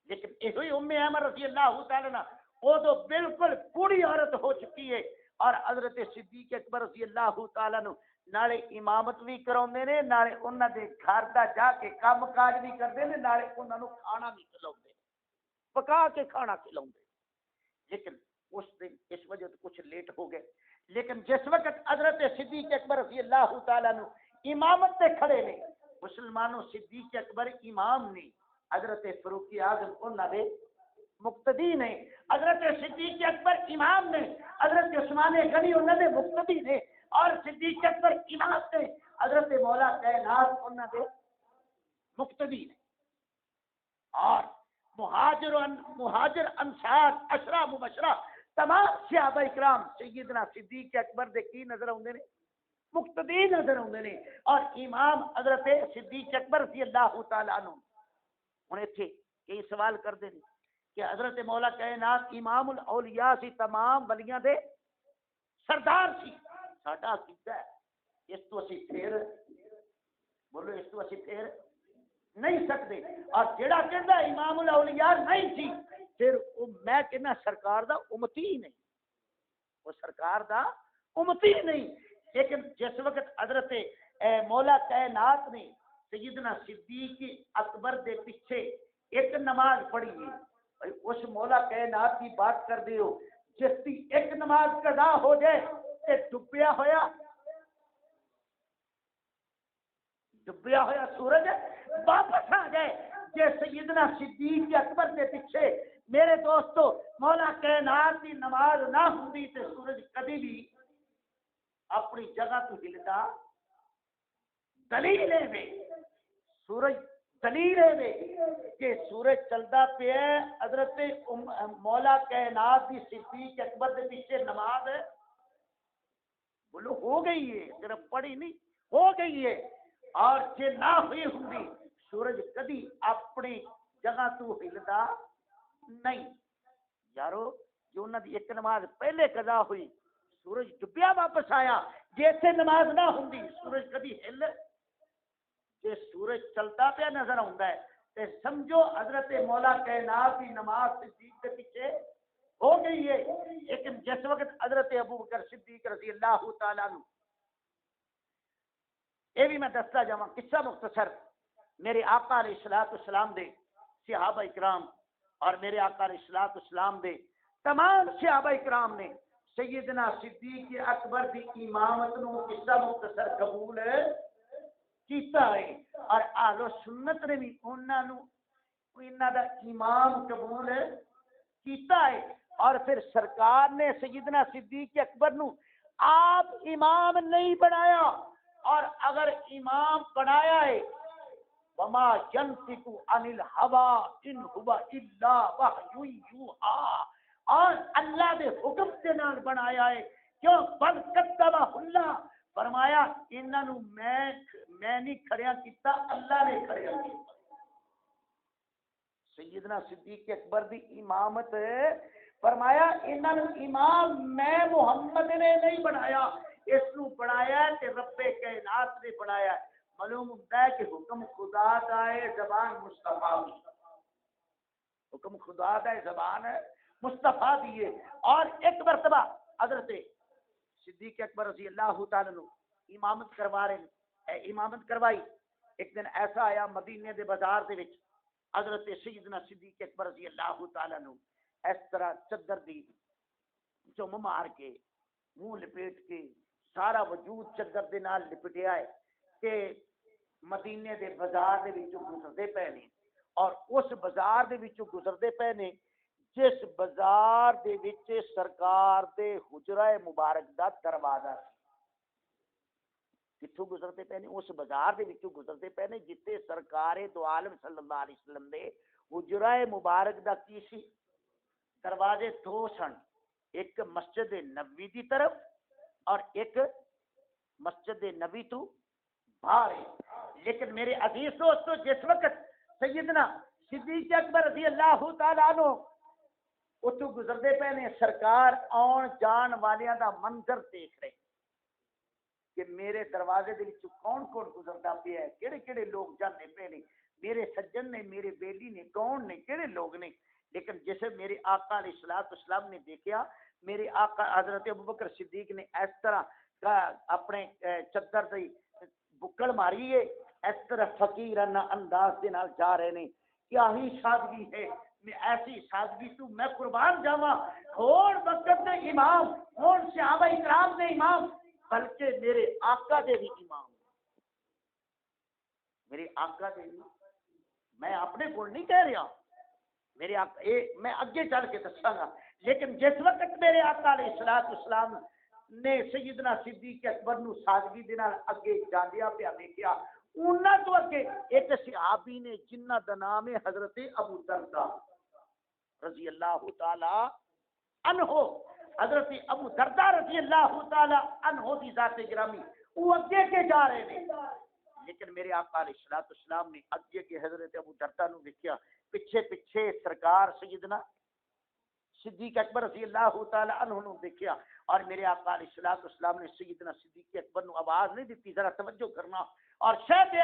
لیکن یہ ام ایمن رضی اللہ تعالی عنہ وہ تو بالکل بوڑھی عورت ہو چکی ہے اور حضرت صدیق اکبر رضی اللہ تعالی عنہ نالے امامت بھی کراوندے نے نالے انہاں دے گھر دا جا کے کام کاج بھی کردے نے نالے انہاں نوں کھانا بھی کھلاوندے پکا کے کھانا کھلاوندے لیکن اس دن اس وجہ تو کچھ لیٹ ہو گئے لیکن جس وقت حضرت صدیق اکبر رضی اللہ تعالی عنہ امامت تے کھڑے نے مسلمانوں صدیق اکبر امام نے حضرت فاروق اعظم انہاں دے مقتدی نے حضرت صدیق اکبر امام نے حضرت عثمان غنی انہاں دے مقتدی نے اور صدیق اکبر امام نے حضرت مولا کائنات انہاں دے مقتدی نے اور مہاجر انصار عشرہ مبشرہ تمام صحابہ اکرام سیدنا صدیق اکبر دے کی نظر آوندے نے مقتدی نظر آوندے نے اور امام حضرت صدیق اکبر رضی اللہ تعالی عنہ ہن ایتھے کئی سوال کردے نے کہ حضرت مولا کائنات امام الاولیاء سی تمام ولیاں دے سردار سی ساڈا عقیدہ ہے اس تو اسی پھر بولو اس تو اسی پھر نہیں سکتے اور جڑا کہندا امام الاولیاء نہیں سی پھر میں کہنا سرکار دا امتی ہی نہیں وہ سرکار دا امتی ہی نہیں لیکن جس وقت حضرت مولا کائنات نے سیدنا صدیق اکبر دے پیچھے ایک نماز پڑھی ہے اس مولا کائنات کی بات کر دیو جس کی ایک نماز قضا ہو جائے تے ڈبیا ہویا سورج واپس آ جائے کہ سیدنا صدیق اکبر کے پیچھے میرے دوستو مولا کائنات کی نماز نہ ہوندی تے سورج کبھی بھی اپنی جگہ تو ہلتا دلیل ہے سورج دلیل ہے کہ سورج چلتا پیا حضرت مولا کائنات کی صدیق اکبر کے پیچھے نماز بولو ہو گئی ہے صرف پڑھی نہیں ہو گئی ہے اور جے نہ ہوئی ہوندی سورج کدی اپنی جگہ تو ہلدا نہیں یارو جو انہاں دی ایک نماز پہلے قضا ہوئی سورج ڈبیا واپس آیا جیسے نماز نہ ہوندی سورج کدی ہل جے سورج چلتا پیا نظر آندا ہے تے سمجھو حضرت مولا کائنات کی نماز صدیق کے پیچھے ہو گئی ہے لیکن جس وقت حضرت ابوبکر صدیق رضی اللہ تعالی عنہ یہ بھی میں دستا جاواں قصہ مختصر میرے آقا علیہ الصلوۃ والسلام دے صحابہ اکرام اور میرے آقا علیہ الصلوۃ والسلام دے تمام صحابہ اکرام نے سیدنا صدیق اکبر دی امامت نو قصہ مختصر قبول کیتا ہے اور اہل سنت نے بھی انہاں دا امام قبول کیتا ہے اور پھر سرکار نے سیدنا صدیق اکبر نو آپ امام نہیں بنایا اور اگر امام بنایا ہے وما ينطق عن الهوى ان هو الا وحي يوحى اور اللہ دے حکم سے نال بنایا ہے کیوں بل کتب اللہ فرمایا انہاں نو میں نہیں کھڑیا کیتا اللہ نے کھڑیا کیتا سیدنا صدیق اکبر دی امامت فرمایا انہاں نو امام میں محمد نے نہیں بنایا اس نو بنایا تے رب کائنات نے بنایا معلوم ہوتا ہے کہ حکم خدا کا ہے زبان مصطفیٰ کی حکم خدا کا ہے زبان مصطفیٰ دیے اور ایک مرتبہ حضرت صدیق اکبر رضی اللہ تعالیٰ عنہ امامت کروا رہے امامت کروائی ایک دن ایسا آیا مدینے دے بازار دے وچ حضرت سیدنا صدیق اکبر رضی اللہ تعالیٰ عنہ اس طرح چادر دی چم مار کے منہ لپیٹ کے سارا وجود چادر دے نال لپٹیا ہے کہ مدینے دے بازار دے وچوں گزرتے پے نے اور اس بازار دے وچوں گزرتے پے نے جس بازار دے وچ سرکار دے حجرہ مبارک دا دروازہ کتھوں گزرتے پے نے اس بازار دے وچوں گزرتے پے نے جتے سرکار دو عالم صلی اللہ علیہ وسلم دے حجرہ مبارک دا کی سی دروازے دو سن ایک مسجد نبوی دی طرف اور ایک مسجد نبی تو باہر ہے لیکن میرے عزیز دوستو جس وقت سیدنا صدیق اکبر رضی اللہ تعالیٰ عنہ اتو گزرتے پے نے سرکار آن جان والیاں دا منظر دیکھ رہے کہ میرے دروازے دے وچ کون کون گزرتا پیا ہے کیڑے کیڑے لوگ جاندے پے نے میرے سجن نے میرے بیلی نے کون نے کیڑے لوگ نے لیکن جیسے میرے آقا علیہ الصلوۃ والسلام نے دیکھا میرے آقا حضرت ابوبکر صدیق نے اس طرح اپنے چادر دی بکڑ ماری ہے اس طرح فقیرانہ انداز دے نال جا رہے نے کیا ہی سادگی ہے میں ایسی سادگی تو میں قربان جاواں ہون وقت دے امام ہون صحابہ کرام دے امام بلکہ میرے آقا دے بھی امام میرے آقا دے بھی میں اپنے کو نہیں کہہ رہا میرے آقا میں اگے چل کے دساں گا لیکن جس وقت میرے آقا علیہ الصلوۃ والسلام نے سیدنا صدیق اکبر نو سادگی دے نال اگے جاندیا پیا دیکھیا انہاں تو اگے ایک صحابی نے جنہ دا نام ہے حضرت ابو درداء رضی اللہ تعالی عنہ حضرت ابو درداء رضی اللہ تعالی عنہ دی ذات گرامی وہ اگے کے جا رہے ہیں لیکن میرے آقا علیہ الصلوۃ والسلام نے اگے کے حضرت ابو درداء نو دیکھیا پیچھے پیچھے سرکار سیدنا صدیق اکبر رضی اللہ تعالی عنہ نے دیکھا اور میرے آقا علیہ الصلوۃ والسلام نے سیدنا صدیق اکبر نو آواز نہیں دیتی ذرا توجہ کرنا اور شاید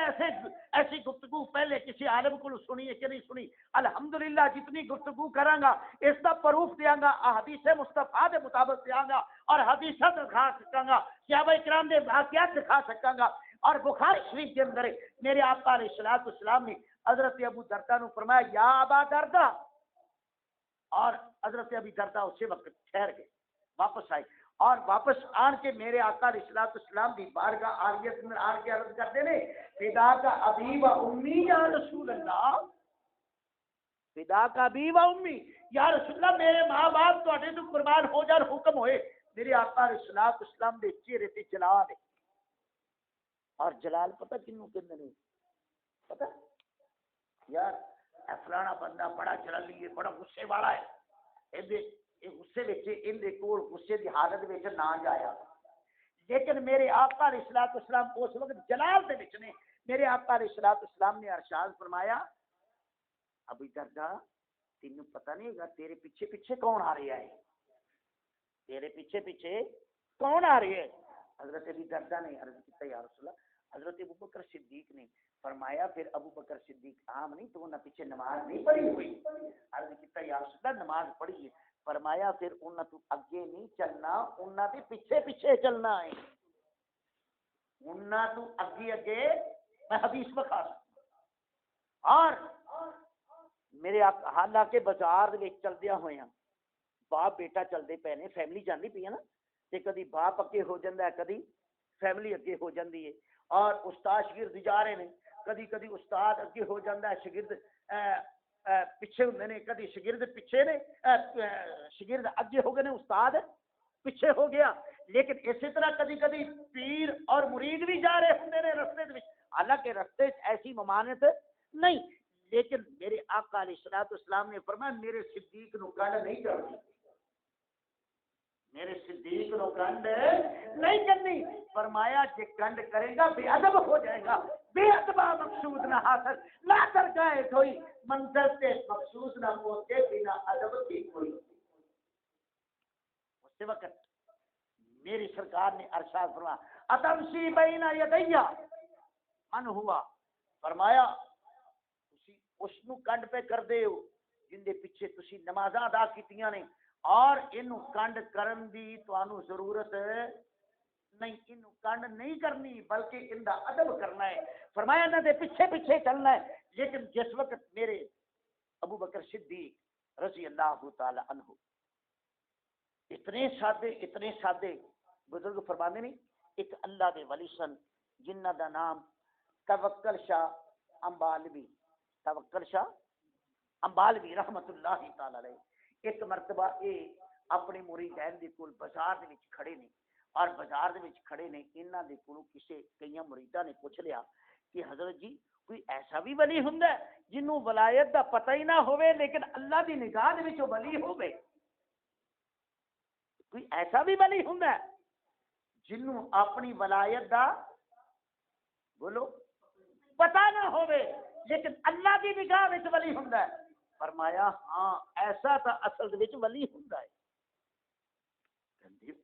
ایسی گفتگو پہلے کسی عالم کو سنی ہے کہ نہیں سنی الحمدللہ جتنی گفتگو کراں گا اس کا پروف دیاں گا احادیث مصطفیٰ دے مطابق دیاں گا اور حدیثات دکھا سکاں گا صحابہ کرام دے واقعات دکھا سکاں گا اور بخاری شریف کے اندر میرے آقا علیہ الصلوۃ والسلام نے حضرت ابو درداء نے فرمایا یا ابا درداء اور حضرت ابی درداء اسی وقت ٹھہر گئے واپس آئے اور واپس آن کے میرے آقا علیہ الصلوۃ والسلام دی بارگاہ عالیہ کے اندر آن کے عرض کرتے نے فدا کا ابی و امی یا رسول اللہ فدا کا ابی و امی یا رسول اللہ میرے ماں باپ تواڈے تو قربان ہو جان حکم ہوئے میرے آقا علیہ الصلوۃ والسلام دے چہرے تے جلال ہے اور جلال پتہ کنوں کہندے نے پتہ یار فلانا بندہ بڑا جلالی ہے بڑا غصے والا ہے غصے کول غصے کی حالت میں نہ جایا لیکن میرے آقا علیہ الصلوۃ والسلام اس وقت جلال دے وچ نے میرے آقا علیہ الصلوۃ والسلام نے ارشاد فرمایا ابو درداء تینوں پتہ نہیں ہوگا تیرے پیچھے پیچھے کون آ رہا ہے تیرے پیچھے پیچھے کون آ رہی ہے حضرت ابو درداء نے عرض کیا یا رسول اللہ حضرت ابو بکر صدیق نے فرمایا پھر ابو بکر صدیق عام نہیں تو انہاں پیچھے نماز نہیں پڑھی ہوئی عرض کیا یا رسول اللہ نماز پڑھی ہے فرمایا پھر انہاں تو اگے نہیں چلنا انہاں دے پیچھے پیچھے چلنا ہے انہاں تو اگے اگے میں حدیث بخا اور میرے حالانکہ بازار دے وچ چلدیاں ہویاں باپ بیٹا چلتے پے نے فیملی جاندی پی ہے نا تے کدی باپ اگے ہو جاتا ہے کدی فیملی اگے ہو جاتی ہے اور استاد شاگرد جا رہے ہیں کدی کدی استاد اگے ہو جاتا ہے شاگرد پیچھے ہوندے نے کدی شاگرد پیچھے نے شاگرد اگے ہو گئے نے استاد پیچھے ہو گیا لیکن اسی طرح کدی کدی پیر اور مرید بھی جا رہے ہوندے نے رستے وچ حالانکہ رستے ایسی ممانعت نہیں لیکن میرے آقا علیہ الصلوۃ والسلام نے فرمایا میرے صدیق نو گل نہیں کرنی میرے صدیق نو گنڈ نہیں کرنی فرمایا جے گنڈ کرے گا بے ادب ہو جائے گا بے ادبا مقصود نہ حاصل لا کر گئے کوئی منزل سے مقصود نہ پہنچے بنا ادب کی کوئی اس وقت میری سرکار نے ارشاد فرمایا اتمشی بین یدیا من ہوا فرمایا تسی اس نو کنڈ پہ کر دے ہو جن دے پیچھے تسی نمازاں ادا کیتیاں نے اور انو کنڈ کرن دی تانوں ضرورت نہیں انو کنڈ نہیں کرنی بلکہ ان دا ادب کرنا ہے فرمایا نہ دے پیچھے پیچھے چلنا ہے لیکن جس وقت میرے ابو بکر صدیق رضی اللہ تعالی عنہ اتنے سادے بزرگ فرمانے نہیں ایک اللہ دے ولی سن جنہ دا نام توکل شاہ امبالوی رحمت اللہ تعالی علیہ ایک مرتبہ اے اپنے مریدین دے کول بازار دے وچ کھڑے نے اور بازار دے وچ کھڑے نے انہاں دے کولوں کسے کئی مریداں نے پوچھ لیا کہ حضرت جی کوئی ایسا بھی ولی ہوندا ہے جنوں ولایت دا پتہ ہی نہ ہوے لیکن اللہ دی نگاہ دے وچ ولی ہوے کوئی ایسا بھی ولی ہوندا ہے جنوں اپنی ولایت دا بولو پتہ نہ ہوے لیکن اللہ دی نگاہ وچ ولی ہوندا ہے فرمایا ہاں ایسا تا اصل وچ ولی ہوندا ہے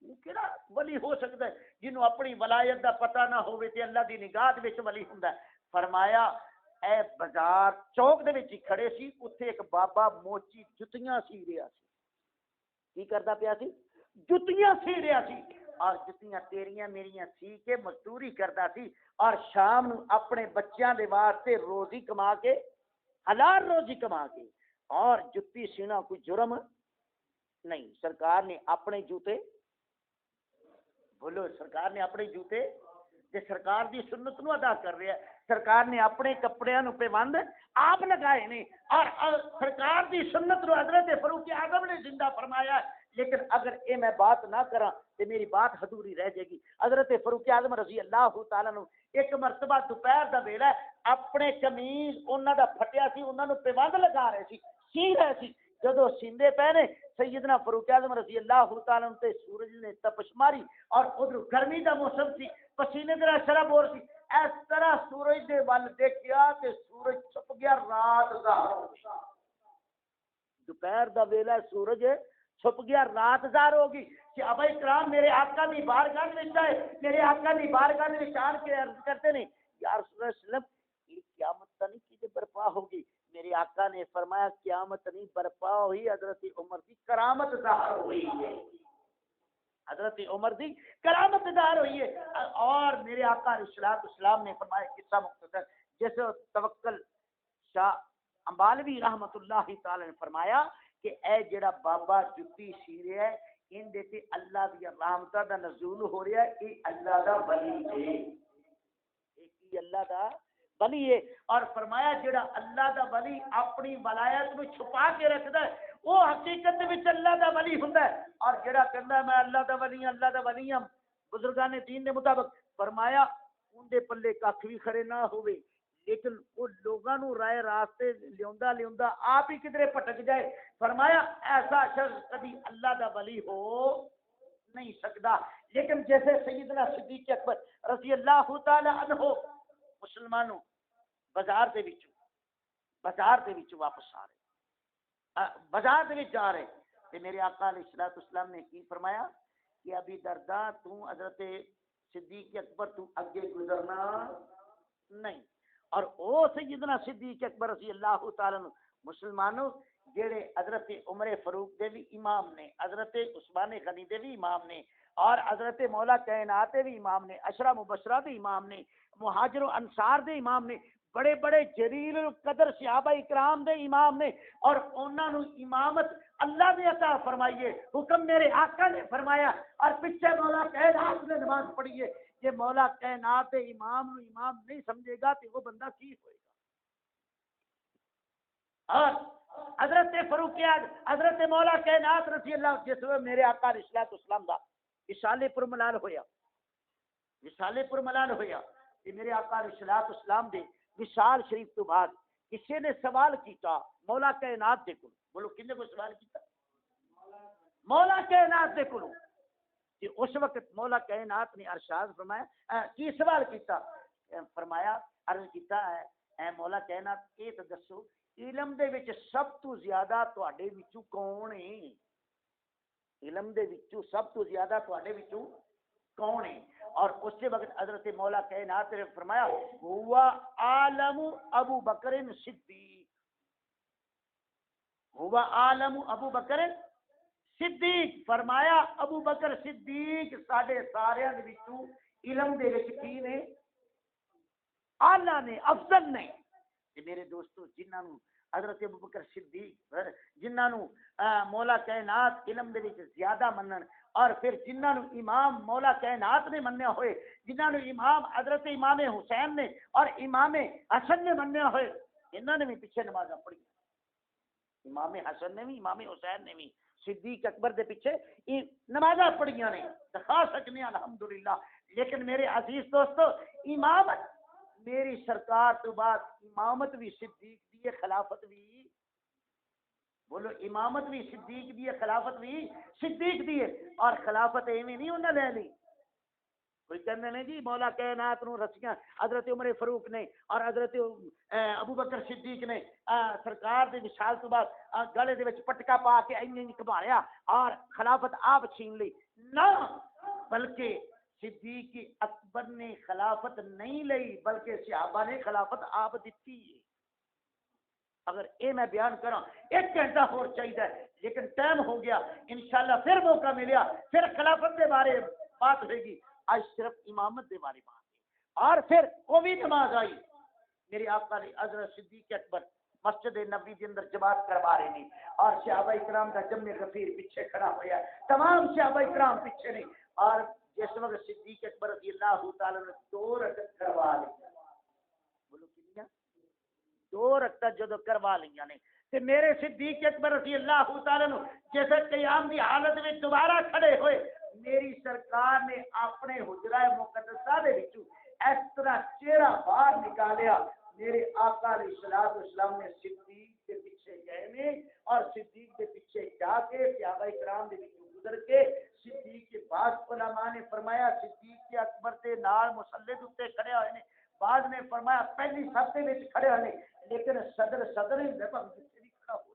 وہ کیڑا ولی ہو سکتا ہے جنوں اپنی ولایت دا پتہ نہ ہوے تے اللہ دی نگاہ دے وچ ولی ہوندا ہے فرمایا اے بازار چوک دے وچ کھڑے سی اوتھے ایک بابا موچی جتیاں سی رہیا سی کی کردا پیا سی جتیاں سی رہیا سی اور جتیاں تیریاں میریاں سی کے مزدوری کردا سی اور شام نو اپنے بچیاں دے واسطے روزی کما کے حلال روزی کما کے اور جتی سینا کوئی جرم نہیں سرکار نے اپنے جوتے بولو سرکار نے اپنے جوتے تے سرکار دی سنت نو ادا کر رہا ہے سرکار نے اپنے کپڑیاں نو پیوند آپ لگائے نے اور سرکار دی سنت نو حضرت فاروق اعظم نے زندہ فرمایا لیکن اگر اے میں بات نہ کراں تے میری بات ادھوری رہ جائے گی حضرت فاروق اعظم رضی اللہ تعالی عنہ ایک مرتبہ دوپہر دا ویلا اپنے قمیض انہاں دا پھٹیا سی انہاں نو پیوند لگا رہے سی رہے سی جدو سیندے پے نے سیدنا فاروق اعظم رضی اللہ تعالی عنہ تے سورج نے تپش ماری اور ادھر گرمی دا موسم سی پسینے دا شراب ہو سی اس طرح سورج دے ول دیکھیا تے سورج چھپ گیا رات ظاہر ہو گئی دوپہر دا ویلا سورج چھپ گیا رات ظاہر ہوگی کہ ابا کرام میرے آقا دی بارگاہ وچ آئے میرے آقا دی بارگاہ وچ آن کے عرض کرتے نے یا رسول اللہ صلی اللہ علیہ وسلم یہ قیامت تا نہیں کی برپا ہوگی میرے آقا نے فرمایا قیامت نہیں برپا ہوئی حضرت عمر کی کرامت ظاہر ہوئی ہے حضرت عمر دی کرامت ظاہر ہوئی ہے اور میرے آقا علیہ السلام نے فرمایا قصہ مختصر جیسے توکل شاہ امبالوی رحمت اللہ تعالی نے فرمایا کہ اے جڑا بابا جتی سی رہا ہے ان دے تے اللہ دی رحمتاں دا نزول ہو رہا ہے اے اللہ دا ولی ہے اے اللہ دا ولی ہے اور فرمایا جڑا اللہ دا ولی اپنی ولایت کو چھپا کے رکھدا ہے وہ حقیقت وچ اللہ دا ولی ہوندا ہے اور جڑا کہندا ہے میں اللہ دا ولی ہوں بزرگان دین دے مطابق فرمایا ان دے پلے کھ بھی کھڑے نہ ہوئے لیکن وہ لوگاں نو رائے راستے لیوندا آپ ہی کدھرے پٹک جائے فرمایا ایسا شخص کبھی اللہ دا ولی ہو نہیں سکتا لیکن جیسے سیدنا صدیق اکبر رضی اللہ تعالی عنہ مسلمانوں بازار دے وچوں واپس آ رہے بازار دے وچ جا رہے تے میرے آقا علیہ الصلوۃ والسلام نے کی فرمایا کہ ابھی دردا تو حضرت صدیق اکبر تو اگے گزرنا نہیں اور او سیدنا صدیق اکبر رضی اللہ تعالی عنہ مسلمانوں جڑے حضرت عمر فاروق دے بھی امام نے حضرت عثمان غنی دے بھی امام نے اور حضرت مولا کائنات دے بھی امام نے عشرہ مبشرہ دے امام نے مہاجر و انصار دے امام نے بڑے بڑے جلیل القدر صحابہ اکرام دے امام نے، اور انہاں نو امامت اللہ نے عطا فرمائیے، حکم میرے آقا نے فرمایا، اور پیچھے مولا کائنات نے نماز پڑھی ہے۔ یہ مولا کائنات دے امام نو امام نہیں سمجھے گا تو وہ بندہ کی ہوئے گا؟ اور حضرت فاروق اعظم، حضرت مولا کائنات رضی اللہ، جس میں میرے آقا علیہ الصلوۃ والسلام دا وصال پر ملال ہویا، وصال پر ملال ہویا، کہ میرے آقا علیہ الصلوۃ والسلام دے وصال شریف تو بعد کسی نے سوال کیتا مولا کائنات دے کول، بولو کنے کو سوال کیتا؟ مولا کائنات دے کول، کہ اس وقت مولا کائنات نے ارشاد فرمایا کی سوال کیتا؟ فرمایا عرض کیتا ہے اے مولا کائنات یہ تو دسو علم دے وچ سب تو زیادہ تواڈے وچوں کون ہے؟ علم دے وچوں سب تو زیادہ تواڈے وچوں کون ہے؟ اور اس وقت حضرت مولا کائنات نے فرمایا ہوا عالم ابو بکر صدیق، ہوا عالم ابو بکر صدیق، فرمایا ابو بکر صدیق ساڈے سارے دے وچوں علم دے وچ کی نے؟ اعلیٰ نے، افضل نے۔ میرے دوستو جنہاں نو حضرت ابو بکر صدیق، جنہاں نو مولا کائنات علم دے وچ زیادہ منن، اور پھر جنہاں نو امام مولا کائنات نے منیا ہوئے، جنہاں نو امام حضرت امام حسین نے اور امام حسن نے منیا ہوئے، انہاں نے بھی پیچھے نمازاں پڑھی، امام حسن نے بھی، امام حسین نے بھی صدیق اکبر دے پیچھے نمازاں پڑھیاں نے، دکھا سکنے الحمدللہ۔ لیکن میرے عزیز دوستو امامت میری سرکار تو بعد امامت بھی صدیق دی ہے، خلافت بھی، بولو امامت بھی صدیق دی ہے، خلافت بھی صدیق دی ہے۔ اور خلافت ایویں نہیں انہاں لے لی، کوئی کہندے نے جی مولا کائنات نو رسیاں حضرت عمر فاروق نے اور حضرت ابو بکر صدیق نے سرکار دے وصال تو بعد گلے دے وچ پٹکا پا کے انج کبھاریا اور خلافت آپ چھین لی، نہ، بلکہ صدیق اکبر نے خلافت نہیں لئی بلکہ صحابہ نے خلافت آپ دیتی ہے۔ اگر اے میں بیان کراں 1 گھنٹہ اور چاہیے، لیکن ٹائم ہو گیا، انشاءاللہ پھر موقع ملیا پھر خلافت کے بارے بات ہوئے گی، آج صرف امامت کے بارے بات ہے۔ اور پھر وہ بھی نماز آئی، میرے آقا نے حضرت صدیق اکبر مسجد نبی کے اندر جماعت کروا رہے ہیں، اور صحابہ اکرام کا جمع غفیر پیچھے کھڑا ہوا ہے، تمام صحابہ اکرام پیچھے نہیں، اور جس وقت صدیق اکبر رضی اللہ تعالی نے 2 رکعت کروا لی، بولو کتنی؟ 2 رکعت جدو کروا لیا نے، تے میرے صدیق اکبر رضی اللہ تعالی نے جیسے قیام دی حالت میں دوبارہ کھڑے ہوئے، میری سرکار نے اپنے حجرہ مقدسہ دے وچوں اس طرح چہرہ باہر نکالیا، میرے آقا علیہ الصلوۃ والسلام نے صدیق کے پیچھے گئے نے، اور صدیق کے پیچھے جا کے صحابہ اکرام دے وچوں گزر کے صدیق کے بعد علماء نے فرمایا صدیق کے اکبر کے نال مصلی تے کھڑے ہوئے نے، بعض نے فرمایا پہلی صف دے وچ کھڑے ہوئے، لیکن صدر ہی ہوندا جتھے بھی کھڑا ہو،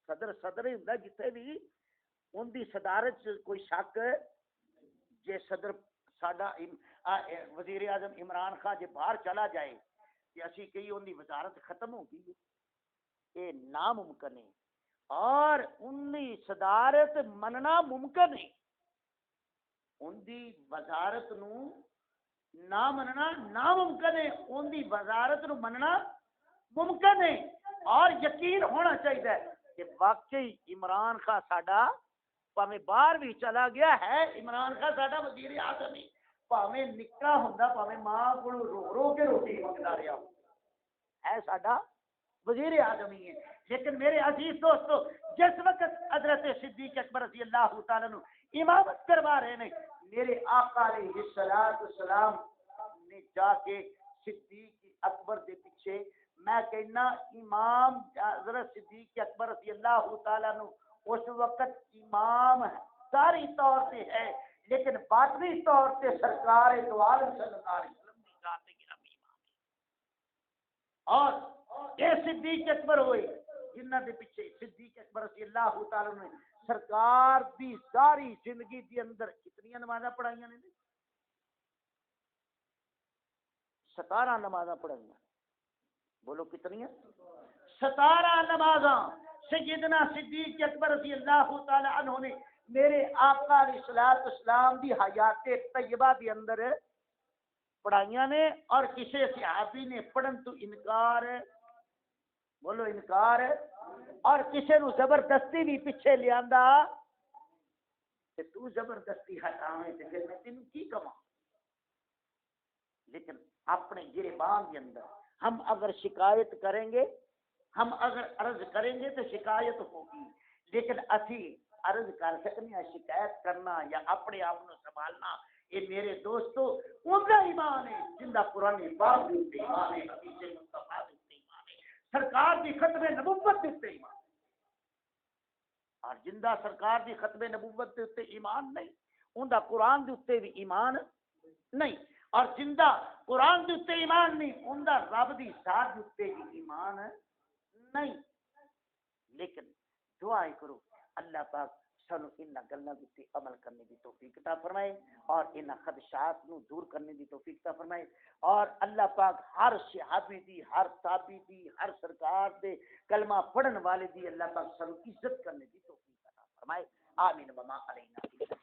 صدر ہی ہوندا جتھے بھی ان دی صدارت کوئی شک، جے صدر ساڈا وزیر اعظم عمران خان جے باہر چلا جائے کہ اسی کہی ان دی وزارت ختم ہو گئی، یہ ناممکن ہے، اور ان دی صدارت مننا ممکن ہے، ان دی وزارت نو نہ مننا ناممکن ہے، ان دی وزارت نو مننا ممکن ہے، اور یقین ہونا چاہیے کہ واقعی عمران خان ساڈا پاویں باہر بھی چلا گیا ہے، عمران خان ساڈا وزیر اعظم ہے، پاویں نکا ہوندا پاویں ماں کو رو رو کے روٹی منگدا رہا ہے ساڈا وزیر اعظم ہی ہے۔ لیکن میرے عزیز دوستو جس وقت حضرت صدیق اکبر رضی اللہ تعالیٰ عنہ امامت کروا رہے ہیں، میرے آقا علیہ الصلوۃ والسلام نے جا کے صدیق اکبر کے پیچھے، میں کہنا امام حضرت صدیق اکبر رضی اللہ تعالیٰ عنہ اس وقت امام ظاہری طور سے ہے، لیکن باطنی طور سے سرکار دو عالم صلی اللہ علیہ وسلم کی ذات گرامی امام ہے۔ اور یہ صدیق اکبر ہوئے جنہ دے پیچھے صدیق اکبر رضی اللہ تعالیٰ نے سرکار دی ساری زندگی دی اندر کتنی نمازاں پڑھائیاں نے؟ 17 نمازاں پڑھائیاں، بولو کتنی؟ 17 نمازاں سیدنا صدیق اکبر رضی اللہ تعالی عنہ نے میرے آقا علیہ الصلوۃ والسلام دی حیات طیبہ دی اندر پڑھائیاں نے اور کسی صحابی نے پڑھن تو انکار، بولو انکار، اور کسی نو زبردستی بھی پیچھے لیا کہ تو زبردستی ہٹاویں تے پھر میں تینوں کی کہاں۔ لیکن اپنے گریبان کے اندر ہم اگر شکایت کریں گے، ہم اگر عرض کریں گے تو شکایت ہوگی، لیکن اسی عرض کر سکتے ہیں شکایت کرنا یا اپنے آپ کو سنبھالنا، یہ میرے دوستو ان کا ایمان ہے جن کا قرآن پاک کے ایمان ہے، حدیث مصطفیٰ کے ایمان ہے، سرکار کی ختم نبوت کے ایمان ہے۔ اور جندہ سرکار دی ختم نبوت دے اتے ایمان نہیں، ان دا قرآن دے اتے بھی ایمان نہیں، اور جندہ قرآن دے اتے ایمان نہیں، ان دا رب دی ذات دے اتے بھی ایمان نہیں۔ لیکن دعائیں کرو اللہ پاک سانو انہاں گلاں تے عمل کرنے دی توفیق عطا فرمائے اور انہاں خدشات نو دور کرنے دی توفیق عطا فرمائے، اور اللہ پاک ہر صحابی دی، ہر تابعی دی، ہر سرکار دے کلمہ پڑھن والے دی اللہ پاک سانو عزت کرنے دی توفیق عطا فرمائے۔ آمین وما علینا۔